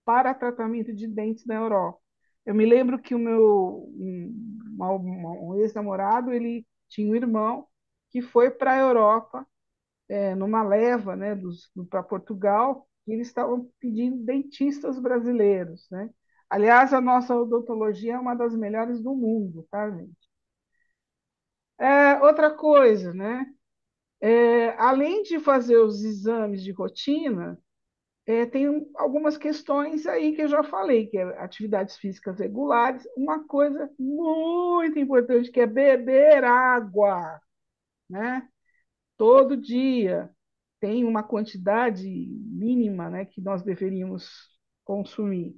para tratamento de dentes na Europa. Eu me lembro que o meu um ex-namorado ele tinha um irmão que foi para a Europa numa leva, né, para Portugal, e eles estavam pedindo dentistas brasileiros, né? Aliás, a nossa odontologia é uma das melhores do mundo, tá, gente? Outra coisa, né? Além de fazer os exames de rotina, tem algumas questões aí que eu já falei, que é atividades físicas regulares, uma coisa muito importante que é beber água, né? Todo dia tem uma quantidade mínima, né, que nós deveríamos consumir.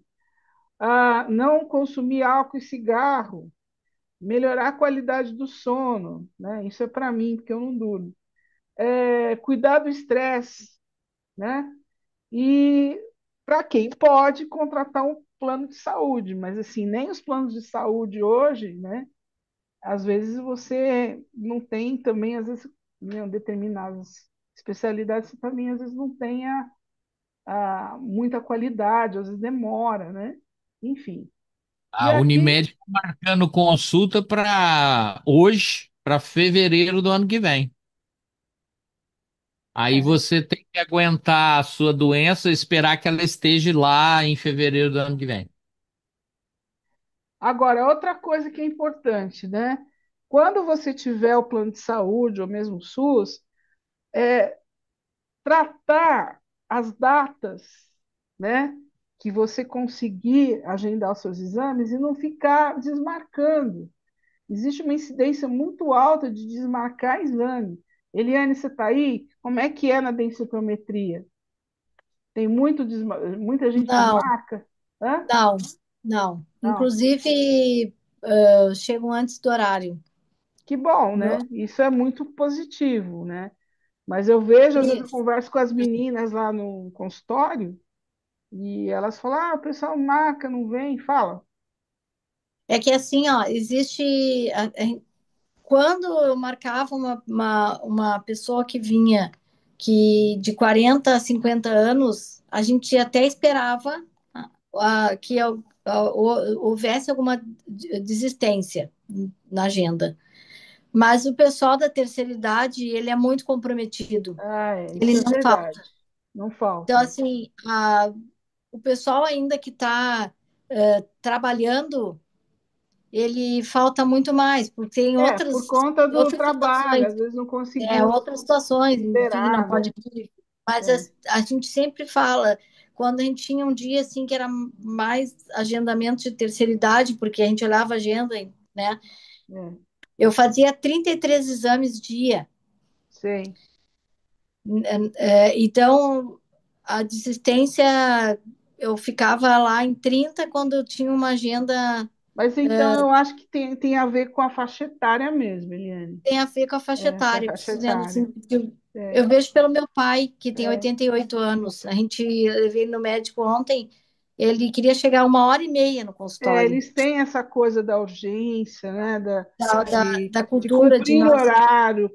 Não consumir álcool e cigarro, melhorar a qualidade do sono, né? Isso é para mim, porque eu não durmo. Cuidar do estresse, né? E para quem pode contratar um plano de saúde, mas assim, nem os planos de saúde hoje, né? Às vezes você não tem também, às vezes, né, determinadas especialidades, você também às vezes não tem muita qualidade, às vezes demora, né? Enfim. E A aqui, Unimed está marcando consulta para hoje, para fevereiro do ano que vem. Aí é, você tem que aguentar a sua doença e esperar que ela esteja lá em fevereiro do ano que vem. agora, outra coisa que é importante, né? Quando você tiver o plano de saúde ou mesmo o SUS, tratar as datas, né? Que você conseguir agendar os seus exames e não ficar desmarcando. Existe uma incidência muito alta de desmarcar exame. Eliane, você está aí? Como é que é na densitometria? Tem muita gente que Não, marca? Hã? não, não. Não. Inclusive, chegam antes do horário. Que bom, Meu- né? Isso é muito positivo, né? Mas eu vejo, às vezes eu Isso. converso com as meninas lá no consultório e elas falam: o pessoal marca, não vem, fala. É que assim, ó, existe. Quando eu marcava uma pessoa que vinha que de 40 a 50 anos, a gente até esperava que houvesse alguma desistência na agenda. Mas o pessoal da terceira idade, ele é muito comprometido. Isso Ele é não verdade. falta. Não Então, falta. assim, o pessoal ainda que está trabalhando, ele falta muito mais, porque tem Por conta do outras trabalho, situações, às vezes não conseguiu outras situações, enfim, que não liberar, pode né? vir. Mas É, a gente sempre fala, quando a gente tinha um dia assim que era mais agendamento de terceira idade, porque a gente olhava a agenda, né? é, Eu fazia 33 exames dia. sei. Então, a desistência, eu ficava lá em 30 quando eu tinha uma agenda Mas então eu acho que tem a ver com a faixa etária mesmo, Eliane. tem a ver com a faixa Com a etária, faixa dizendo etária. assim, porque eu É, vejo pelo meu pai, que tem é. 88 anos. A gente eu levei ele no médico ontem, ele queria chegar 1h30 no consultório, Eles têm essa coisa da urgência, né? da De cultura de nós.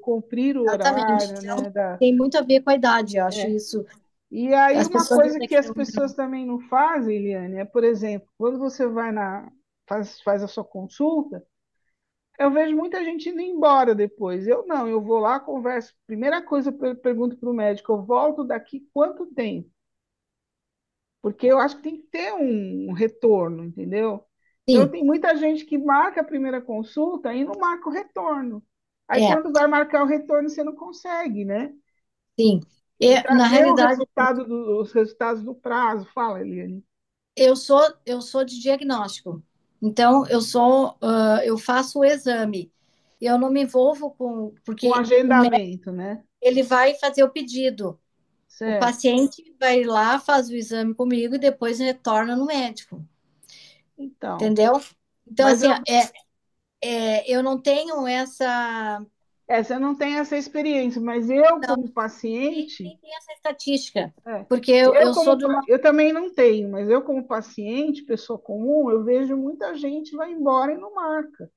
cumprir o Exatamente. horário, Então, né? tem muito a ver com a idade, eu acho É. isso. E aí As uma pessoas coisa ainda que as querem. pessoas também não fazem, Eliane, é, por exemplo, quando você faz a sua consulta, eu vejo muita gente indo embora depois. Eu não, eu vou lá, converso. Primeira coisa, eu pergunto para o médico, eu volto daqui quanto tempo? Porque eu acho que tem que ter um retorno, entendeu? Então, Sim, tem muita gente que marca a primeira consulta e não marca o retorno. Aí, é, quando vai marcar o retorno, você não consegue, né? sim. E Na trazer realidade, os resultados do prazo. Fala, Eliane. eu sou de diagnóstico. Então, eu faço o exame. Eu não me envolvo Com porque o médico agendamento, né? ele vai fazer o pedido. O Certo. paciente vai lá, faz o exame comigo e depois retorna no médico, Então, entendeu? Então, mas assim, eu, ó, eu não tenho essa. você não tem essa experiência, mas eu, Não, como paciente, nem tem essa estatística, é, porque eu sou de uma. eu também não tenho, mas eu, como paciente, pessoa comum, eu vejo muita gente vai embora e não marca.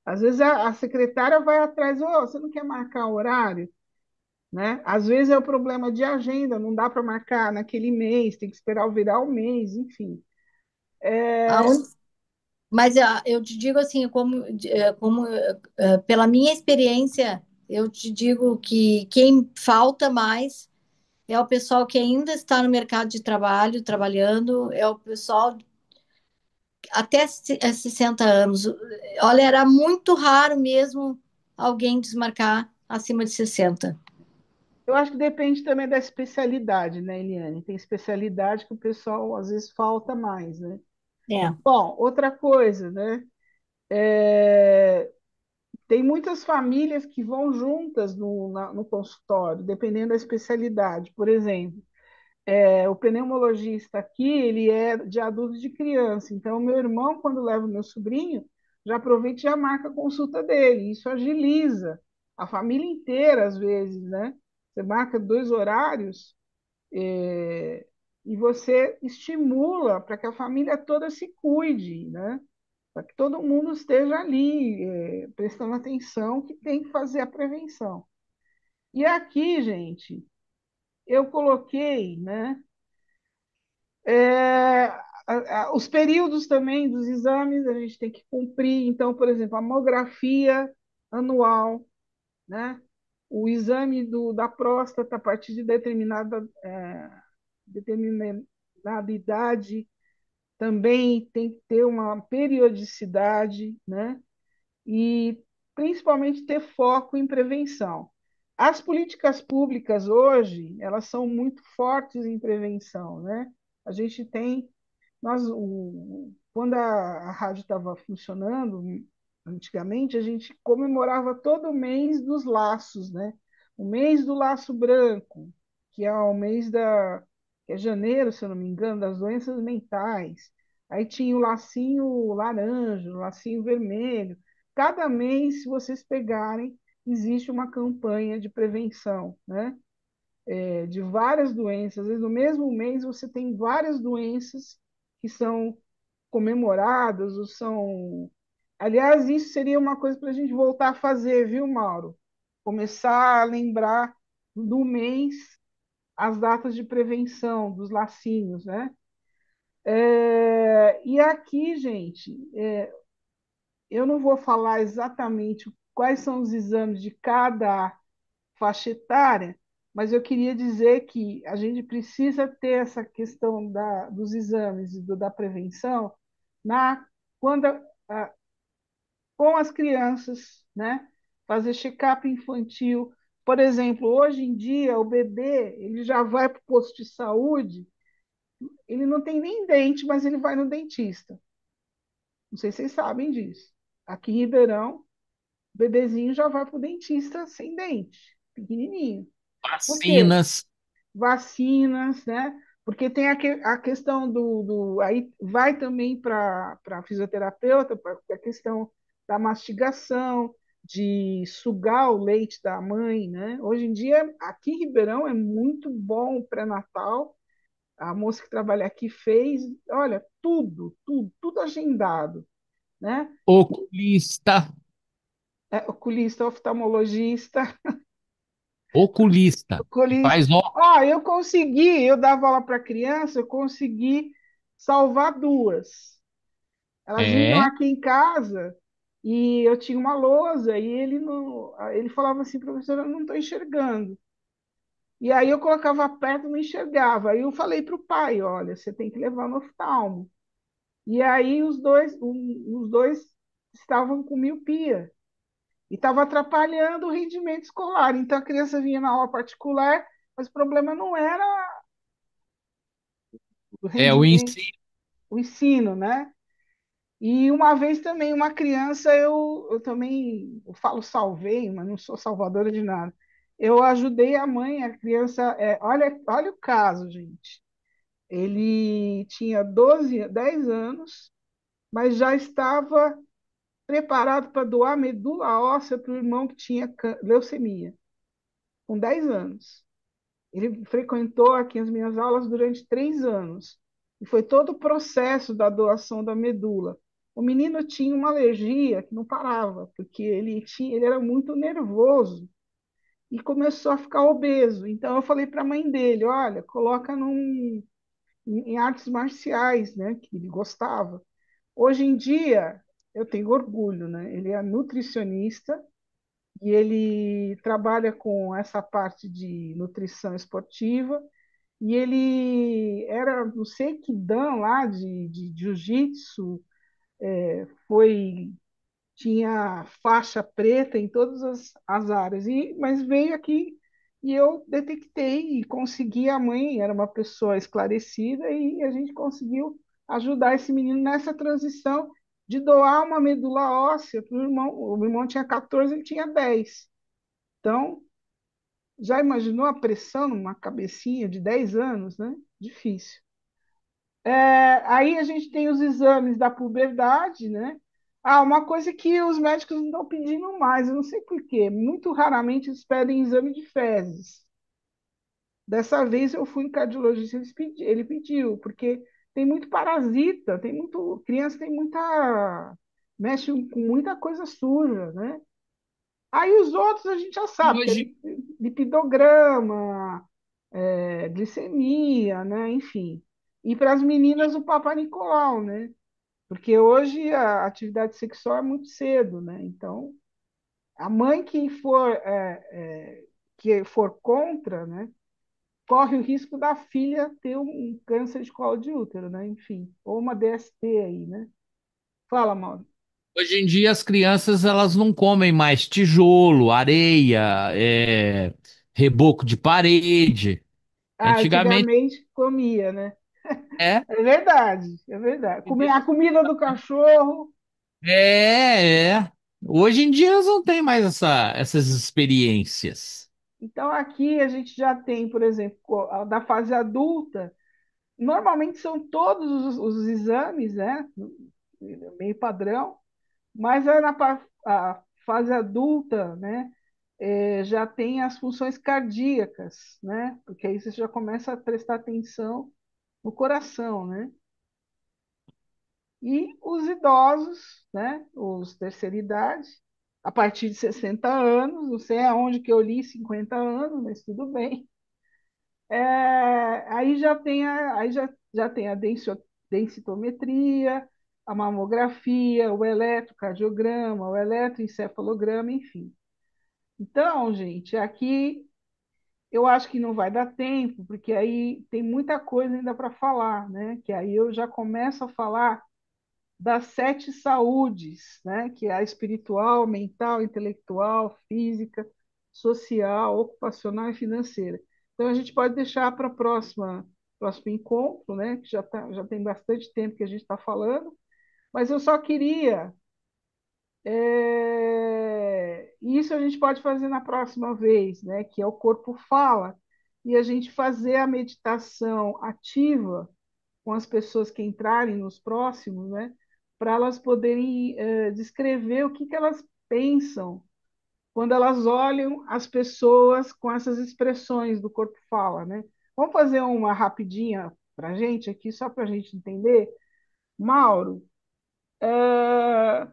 Às vezes a secretária vai atrás, oh, você não quer marcar horário? Né? Às vezes é o problema de agenda, não dá para marcar naquele mês, tem que esperar virar o mês, enfim. a un- Mas eu te digo assim, pela minha experiência, eu te digo que quem falta mais é o pessoal que ainda está no mercado de trabalho, trabalhando, é o pessoal até 60 anos. Olha, era muito raro mesmo alguém desmarcar acima de 60. Eu acho que depende também da especialidade, né, Eliane? Tem especialidade que o pessoal às vezes falta mais, né? É. Bom, outra coisa, né? É, tem muitas famílias que vão juntas no consultório, dependendo da especialidade. Por exemplo, o pneumologista aqui, ele é de adulto e de criança. Então, meu irmão, quando leva o meu sobrinho, já aproveita e já marca a consulta dele. Isso agiliza a família inteira, às vezes, né? Você marca 2 horários, e você estimula para que a família toda se cuide, né? Para que todo mundo esteja ali, prestando atenção que tem que fazer a prevenção. E aqui, gente, eu coloquei, né? É, os períodos também dos exames a gente tem que cumprir. Então, por exemplo, a mamografia anual, né? O exame da próstata a partir de determinada idade também tem que ter uma periodicidade, né? E principalmente ter foco em prevenção. As políticas públicas hoje, elas são muito fortes em prevenção, né? A gente tem quando a rádio estava funcionando, antigamente, a gente comemorava todo mês dos laços, né? O mês do laço branco, que é o mês que é janeiro, se eu não me engano, das doenças mentais. Aí tinha o lacinho laranja, o lacinho vermelho. Cada mês, se vocês pegarem, existe uma campanha de prevenção, né? De várias doenças. Às vezes, no mesmo mês, você tem várias doenças que são comemoradas, ou são. Aliás, isso seria uma coisa para a gente voltar a fazer, viu, Mauro? Começar a lembrar do mês as datas de prevenção dos lacinhos, né? E aqui, gente, eu não vou falar exatamente quais são os exames de cada faixa etária, mas eu queria dizer que a gente precisa ter essa questão dos exames e da prevenção na, quando, com as crianças, né? Fazer check-up infantil. Por exemplo, hoje em dia, o bebê ele já vai para o posto de saúde, ele não tem nem dente, mas ele vai no dentista. Não sei se vocês sabem disso. Aqui em Ribeirão, o bebezinho já vai para o dentista sem dente, pequenininho. Por quê? Vacinas. Vacinas, né? Porque tem a questão aí vai também para a fisioterapeuta, para a questão da mastigação, de sugar o leite da mãe, né? Hoje em dia, aqui em Ribeirão, é muito bom o pré-natal. A moça que trabalha aqui fez, olha, tudo, tudo, tudo agendado, né? Oculista. Oculista, oftalmologista, Oculista. Que oculista. faz ó. Eu consegui, eu dava aula para criança, eu consegui salvar duas. Elas vinham É. aqui em casa e eu tinha uma lousa e ele não, ele falava assim, professora, eu não estou enxergando. E aí eu colocava perto, e não enxergava. Aí eu falei para o pai, olha, você tem que levar no oftalmo. E aí os dois estavam com miopia e estava atrapalhando o rendimento escolar. Então a criança vinha na aula particular, mas o problema não era o É o rendimento, ensino. o ensino, né? E uma vez também, uma criança, eu também eu falo salvei, mas não sou salvadora de nada. Eu ajudei a mãe, a criança. Olha o caso, gente. Ele tinha 10 anos, mas já estava preparado para doar medula óssea para o irmão que tinha leucemia, com 10 anos. Ele frequentou aqui as minhas aulas durante 3 anos. E foi todo o processo da doação da medula. O menino tinha uma alergia que não parava, porque ele era muito nervoso e começou a ficar obeso. Então eu falei para a mãe dele, olha, coloca em artes marciais, né, que ele gostava. Hoje em dia eu tenho orgulho, né? Ele é nutricionista e ele trabalha com essa parte de nutrição esportiva. E ele era no Seikdan lá de jiu-jitsu, foi tinha faixa preta em todas as áreas, mas veio aqui e eu detectei e consegui. A mãe era uma pessoa esclarecida e a gente conseguiu ajudar esse menino nessa transição de doar uma medula óssea para o irmão. O irmão tinha 14, ele tinha 10. Então, já imaginou a pressão numa cabecinha de 10 anos, né? Difícil. Aí a gente tem os exames da puberdade, né? Ah, uma coisa que os médicos não estão pedindo mais, eu não sei por quê. Muito raramente eles pedem exame de fezes. Dessa vez eu fui no cardiologista, ele pediu, porque tem muito parasita, tem muito, criança tem muita, mexe com muita coisa suja, né? Aí os outros a gente já sabe, que é Hoje, lipidograma, glicemia, né? Enfim. E para as meninas o Papa Nicolau, né? Porque hoje a atividade sexual é muito cedo, né? Então, a mãe que for contra, né, corre o risco da filha ter um câncer de colo de útero, né? Enfim, ou uma DST aí, né? Fala, Mauro. hoje em dia as crianças elas não comem mais tijolo, areia, reboco de parede. Ah, Antigamente antigamente comia, né? é, É verdade, é verdade. A comida do cachorro. Hoje em dia elas não têm mais essas experiências. Então, aqui a gente já tem, por exemplo, da fase adulta, normalmente são todos os exames, né? Meio padrão, mas a fase adulta, né? Já tem as funções cardíacas, né? Porque aí você já começa a prestar atenção no coração, né? E os idosos, né? Os terceira idade, a partir de 60 anos, não sei aonde que eu li 50 anos, mas tudo bem. Aí já tem a densitometria, a mamografia, o eletrocardiograma, o eletroencefalograma, enfim. Então, gente, aqui eu acho que não vai dar tempo, porque aí tem muita coisa ainda para falar, né? Que aí eu já começo a falar das 7 saúdes, né? Que é a espiritual, mental, intelectual, física, social, ocupacional e financeira. Então a gente pode deixar para próximo encontro, né? Que já tem bastante tempo que a gente está falando, mas eu só queria isso a gente pode fazer na próxima vez, né? Que é o corpo fala e a gente fazer a meditação ativa com as pessoas que entrarem nos próximos, né? Para elas poderem descrever o que elas pensam quando elas olham as pessoas com essas expressões do corpo fala, né? Vamos fazer uma rapidinha para a gente aqui, só para a gente entender. Mauro, é,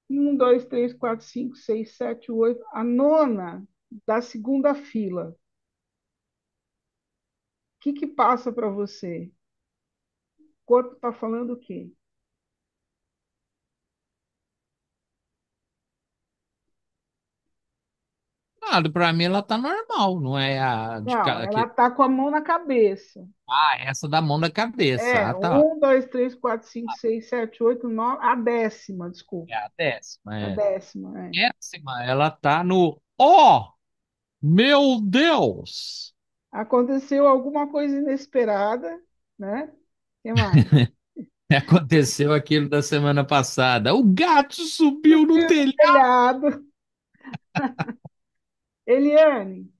1, 2, 3, 4, 5, 6, 7, 8, a nona da segunda fila. O que passa para você? O corpo está falando o quê? Claro, pra mim ela tá normal, não é a de Não, ela que... está com a mão na cabeça. Ah, essa da mão na cabeça. Ah, tá. 1, 2, 3, 4, 5, 6, 7, 8, 9. A décima, É desculpa. a décima, A é. décima, é. Décima, ela tá no. Oh, meu Deus! Aconteceu alguma coisa inesperada, né? O que mais? Aconteceu aquilo da semana passada. O gato subiu no telhado. Telhado. Eliane,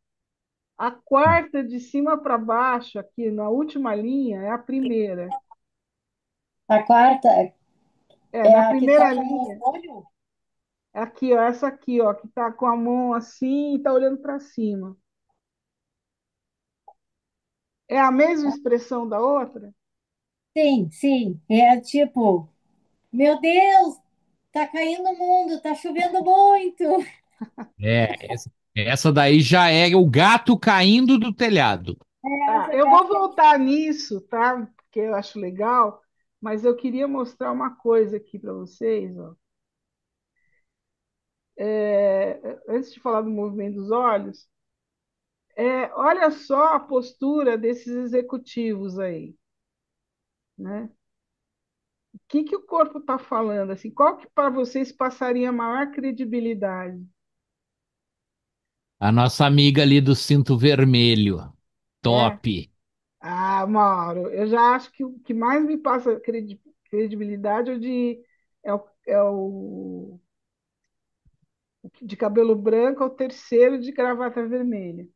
a quarta de cima para baixo, aqui na última linha, é a primeira. A quarta É, é na a que está primeira com linha, o olho. é aqui, ó, essa aqui, ó, que está com a mão assim e está olhando para cima. É a mesma expressão da outra? Sim, sim. É tipo, meu Deus, tá caindo o mundo, tá chovendo muito. Essa daí já é o gato caindo do telhado. Tá, Essa eu vou gata voltar nisso, tá? Porque eu acho legal, mas eu queria mostrar uma coisa aqui para vocês, ó. Antes de falar do movimento dos olhos, olha só a postura desses executivos aí, né? O que que o corpo está falando? Assim, qual que para vocês passaria a maior credibilidade? A nossa amiga ali do cinto vermelho. É. Top. Ah, Mauro, eu já acho que o que mais me passa credibilidade é o de cabelo branco, é o terceiro de gravata vermelha.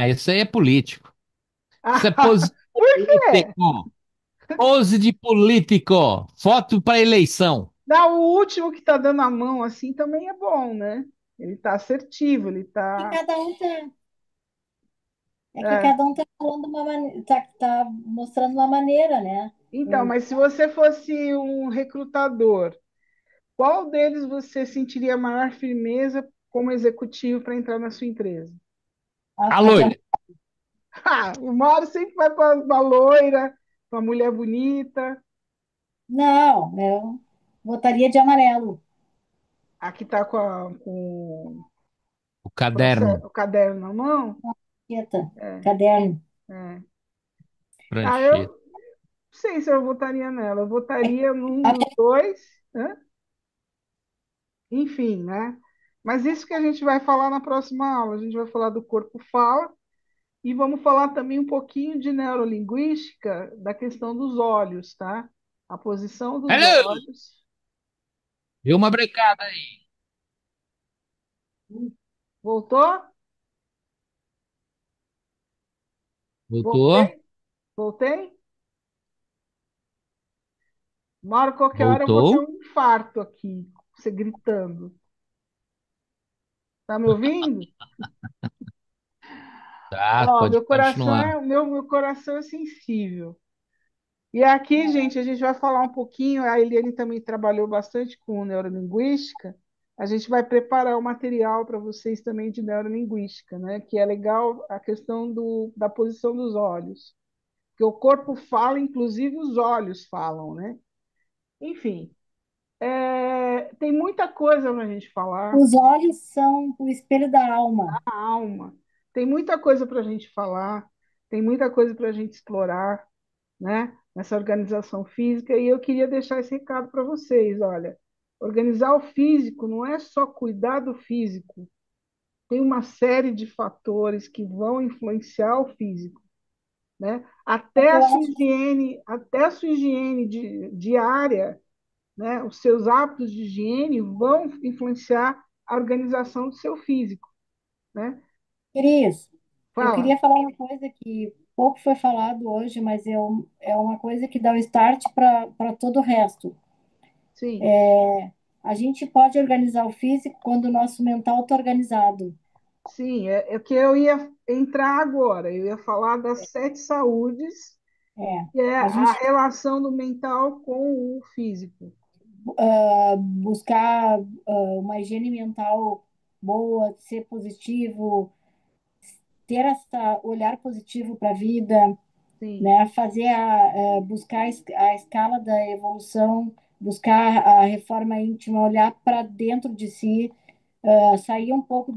Isso aí é político. Isso é Ah, pose por quê? político. Pose de político. Foto para eleição. Não, o último que está dando a mão assim também é bom, né? Ele está assertivo, ele que está. cada um tá, é que cada um tá falando uma maneira, tá mostrando uma maneira, né? Então, O- mas se você fosse um recrutador, qual deles você sentiria maior firmeza como executivo para entrar na sua empresa? A a de- loira. Ah, o Mauro sempre vai para uma loira, para uma mulher bonita. não, eu votaria de amarelo. Aqui está O caderno. o caderno na mão. Etiqueta, É, caderno. é. Ah, eu Prancheta. não sei se eu votaria nela. Eu votaria num dos Até dois, né? Enfim, né? Mas isso que a gente vai falar na próxima aula. A gente vai falar do corpo fala e vamos falar também um pouquinho de neurolinguística da questão dos olhos, tá? A posição dos Hello! olhos. Deu uma brecada aí. Voltou? Voltou? Voltei? Voltei? Uma hora, qualquer hora, eu vou ter Voltou? um infarto aqui, você gritando. Tá me ouvindo? Tá, Ó, pode meu coração continuar. é, meu coração é sensível. E aqui, gente, a gente vai falar um pouquinho. A Eliane também trabalhou bastante com neurolinguística. A gente vai preparar o material para vocês também de neurolinguística, né? Que é legal a questão da posição dos olhos. Porque o corpo fala, inclusive os olhos falam, né? Enfim, tem muita coisa para a gente falar. os olhos são o espelho da alma. A alma. Tem muita coisa para a gente falar, tem muita coisa para a gente explorar, né? Nessa organização física, e eu queria deixar esse recado para vocês. Olha, organizar o físico não é só cuidar do físico, tem uma série de fatores que vão influenciar o físico, né? É que eu acho Até a sua higiene diária, né? Os seus hábitos de higiene vão influenciar a organização do seu físico, né? Cris, eu Fala, queria falar uma coisa que pouco foi falado hoje, mas é uma coisa que dá o start para todo o resto. sim. A gente pode organizar o físico quando o nosso mental está organizado. Sim, é que eu ia entrar agora. Eu ia falar das sete saúdes, É, que é a a gente relação do mental com o físico. buscar uma higiene mental boa, ser positivo, ter essa olhar positivo para a vida, Sim, né? Buscar a escala da evolução, buscar a reforma íntima, olhar para dentro de si, sair um pouco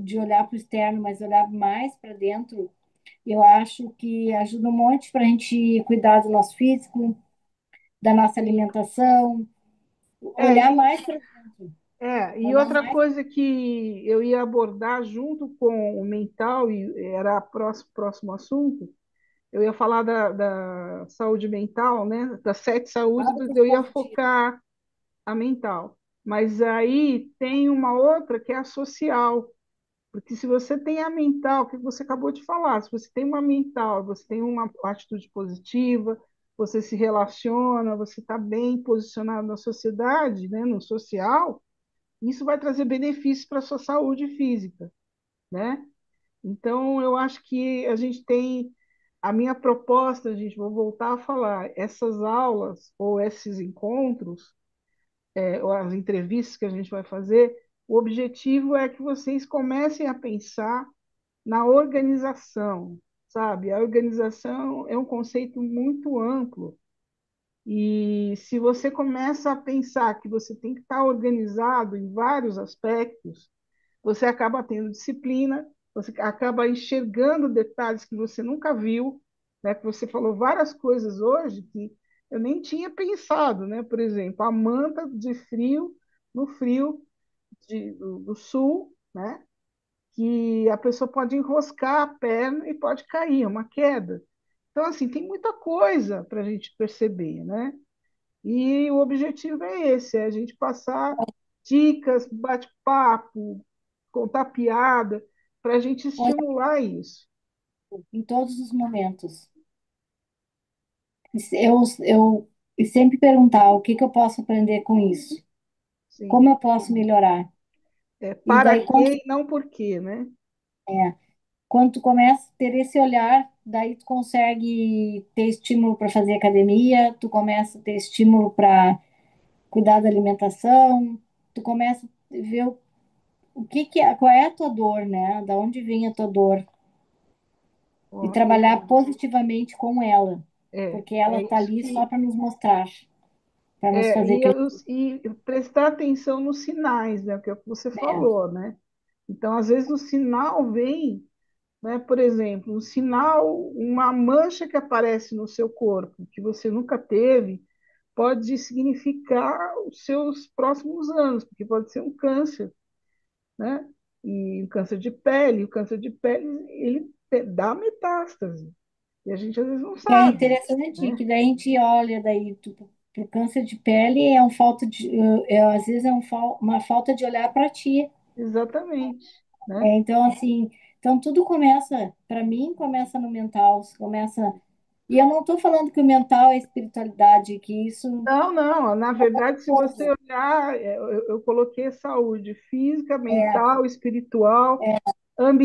de olhar para o externo, mas olhar mais para dentro. Eu acho que ajuda um monte para a gente cuidar do nosso físico, da nossa sim. alimentação, É, olhar mais para dentro, e olhar outra mais. coisa que eu ia abordar junto com o mental, e era o próximo assunto, eu ia falar da saúde mental, né? Das sete saúdes, mas Hábitos eu ia positivos. focar a mental. Mas aí tem uma outra que é a social. Porque se você tem a mental, que você acabou de falar, se você tem uma mental, você tem uma atitude positiva, você se relaciona, você está bem posicionado na sociedade, né, no social, isso vai trazer benefícios para a sua saúde física, né? Então, eu acho que a gente tem a minha proposta, gente, vou voltar a falar, essas aulas ou esses encontros, ou as entrevistas que a gente vai fazer, o objetivo é que vocês comecem a pensar na organização, sabe? A organização é um conceito muito amplo. E se você começa a pensar que você tem que estar organizado em vários aspectos, você acaba tendo disciplina, você acaba enxergando detalhes que você nunca viu, né? Que você falou várias coisas hoje que eu nem tinha pensado, né? Por exemplo, a manta de frio no frio do sul, né? Que a pessoa pode enroscar a perna e pode cair, é uma queda. Então, assim, tem muita coisa para a gente perceber, né? E o objetivo é esse, é a gente passar dicas, bate-papo, contar piada, para a gente estimular isso. Em todos os momentos. Eu sempre perguntar o que que eu posso aprender com isso? Sim. Como eu posso melhorar? É E para daí, quê e não por quê, né? quando tu começa a ter esse olhar, daí tu consegue ter estímulo para fazer academia, tu começa a ter estímulo para cuidar da alimentação, tu começa a ver o que que é, qual é a tua dor, né? Da onde vem a tua dor e Ó, trabalhar positivamente com ela, porque ela é tá isso ali só que. para nos mostrar, para nos É, fazer crescer. e prestar atenção nos sinais, né? Que é o que você falou, né? Então, às vezes, o sinal vem, né? Por exemplo, um sinal, uma mancha que aparece no seu corpo, que você nunca teve, pode significar os seus próximos anos, porque pode ser um câncer, né? E o câncer de pele, ele dá metástase, e a gente às vezes não E é sabe, interessante né? que daí a gente olha daí pro câncer de pele é um falta de às vezes é uma falta de olhar para ti. Exatamente, né? Então assim, então tudo começa, para mim começa no mental, começa. E eu não estou falando que o mental é espiritualidade, que isso Não, não, na verdade, se você coisa, olhar, eu coloquei saúde física, é, mental, espiritual,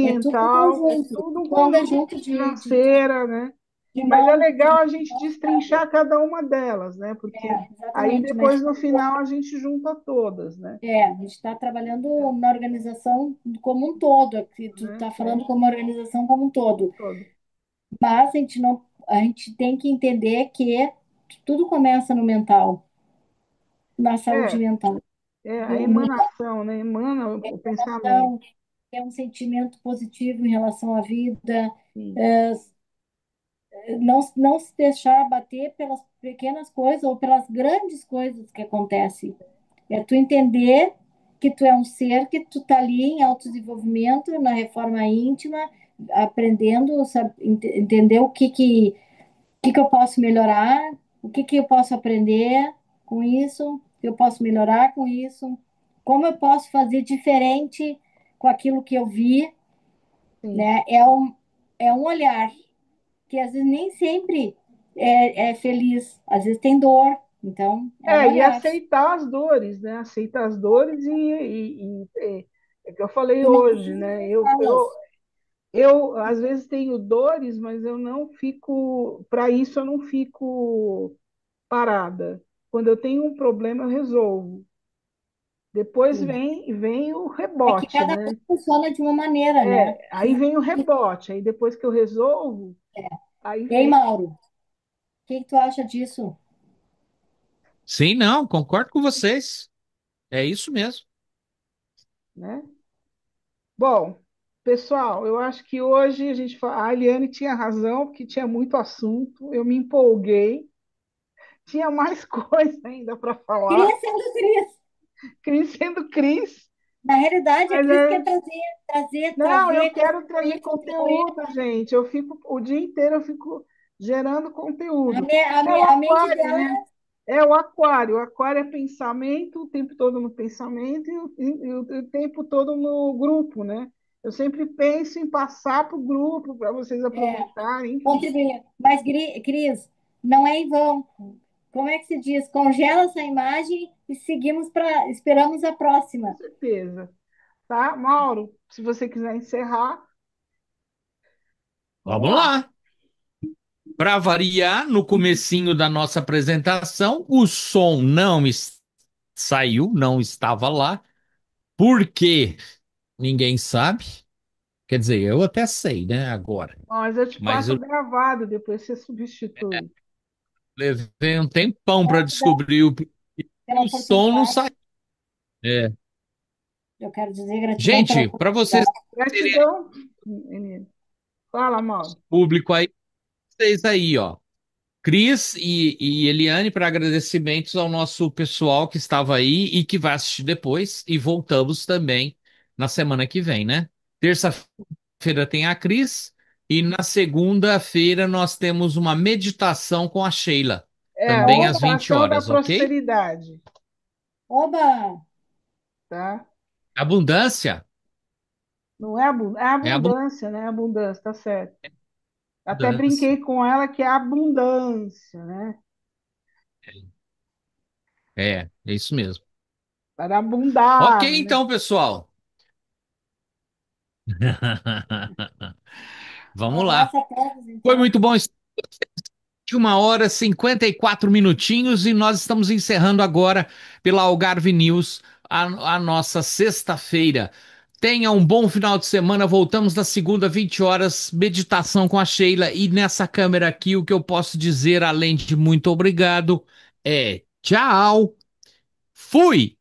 é tudo ambiental, é conjunto, tudo um tudo anda conjunto, junto financeira, né? de Mas é mão, legal a gente destrinchar cada uma delas, né? Porque aí exatamente, mas depois no final a gente junta todas, né? a gente está trabalhando na organização como um todo, aqui tu Né? está falando como organização como um todo. Todo. Mas a gente não, a gente tem que entender que tudo começa no mental, na saúde É, mental. a emanação, né? Emana o pensamento. Então, é um sentimento positivo em relação à vida, Sim, é, não se deixar bater pelas pequenas coisas ou pelas grandes coisas que acontecem. É tu entender que tu é um ser que tu tá ali em autodesenvolvimento, na reforma íntima, aprendendo, sabe, entender o que que eu posso melhorar, o que que eu posso aprender com isso, o que eu posso melhorar com isso, como eu posso fazer diferente com aquilo que eu vi, sim. né? É um olhar que às vezes nem sempre é feliz, às vezes tem dor, então é um E olhar. aceitar as dores, né? Aceitar as dores é que eu falei Tu não hoje, precisa né? evitá-las. Eu às vezes tenho dores, mas eu não fico, para isso eu não fico parada. Quando eu tenho um problema, eu resolvo. Depois Sim. vem o É que rebote, cada um né? funciona de uma maneira, né? Aí vem o rebote. Aí depois que eu resolvo, aí E aí, vem, Mauro, o que que tu acha disso? Sim, não, concordo com vocês. É isso mesmo. né? Bom, pessoal, eu acho que hoje a Aliane tinha razão, porque tinha muito assunto, eu me empolguei, tinha mais coisa ainda para falar, Cris sendo Cris. Cris sendo Cris, Na realidade, a mas Cris quer não, eu trazer quero trazer contribuir. conteúdo, gente. Eu fico o dia inteiro eu fico gerando A, conteúdo. me, a, É me, o a mente aquário, dela né? É o aquário. O aquário é pensamento, o tempo todo no pensamento e o tempo todo no grupo, né? Eu sempre penso em passar para o grupo, para vocês É, aproveitarem, enfim. contribuir. Mas, Cris, não é em vão. Como é que se diz? Congela essa imagem e esperamos a Com próxima. certeza. Tá, Mauro? Se você quiser encerrar, vamos Vamos lá. lá. Para variar, no comecinho da nossa apresentação, o som não saiu, não estava lá. Por quê? Ninguém sabe. Quer dizer, eu até sei, né, agora. Mas eu te Mas passo eu gravado, depois você substitui. levei um tempão para Gratidão descobrir o porquê que pela o som não oportunidade. saiu. É. Eu quero dizer gratidão pela Gente, para vocês oportunidade. terem Gratidão, menino. Fala, Mauro. público aí, vocês aí, ó. Cris e Eliane, para agradecimentos ao nosso pessoal que estava aí e que vai assistir depois. E voltamos também na semana que vem, né? Terça-feira tem a Cris e na segunda-feira nós temos uma meditação com a Sheila, É a também às 20 meditação da horas, ok? prosperidade, Oba! tá? Abundância Não é, é é abundância, né? Abundância, tá certo. Até abundância. brinquei com ela que é abundância, né? É isso mesmo. Para Ok, abundar, né? então, pessoal. Um Vamos lá. abraço a todos, Foi então. muito bom estar de 1 hora e 54 minutinhos e nós estamos encerrando agora pela Algarve News a nossa sexta-feira. Tenha um bom final de semana. Voltamos na segunda, 20 horas, meditação com a Sheila. E nessa câmera aqui, o que eu posso dizer, além de muito obrigado, é tchau, fui!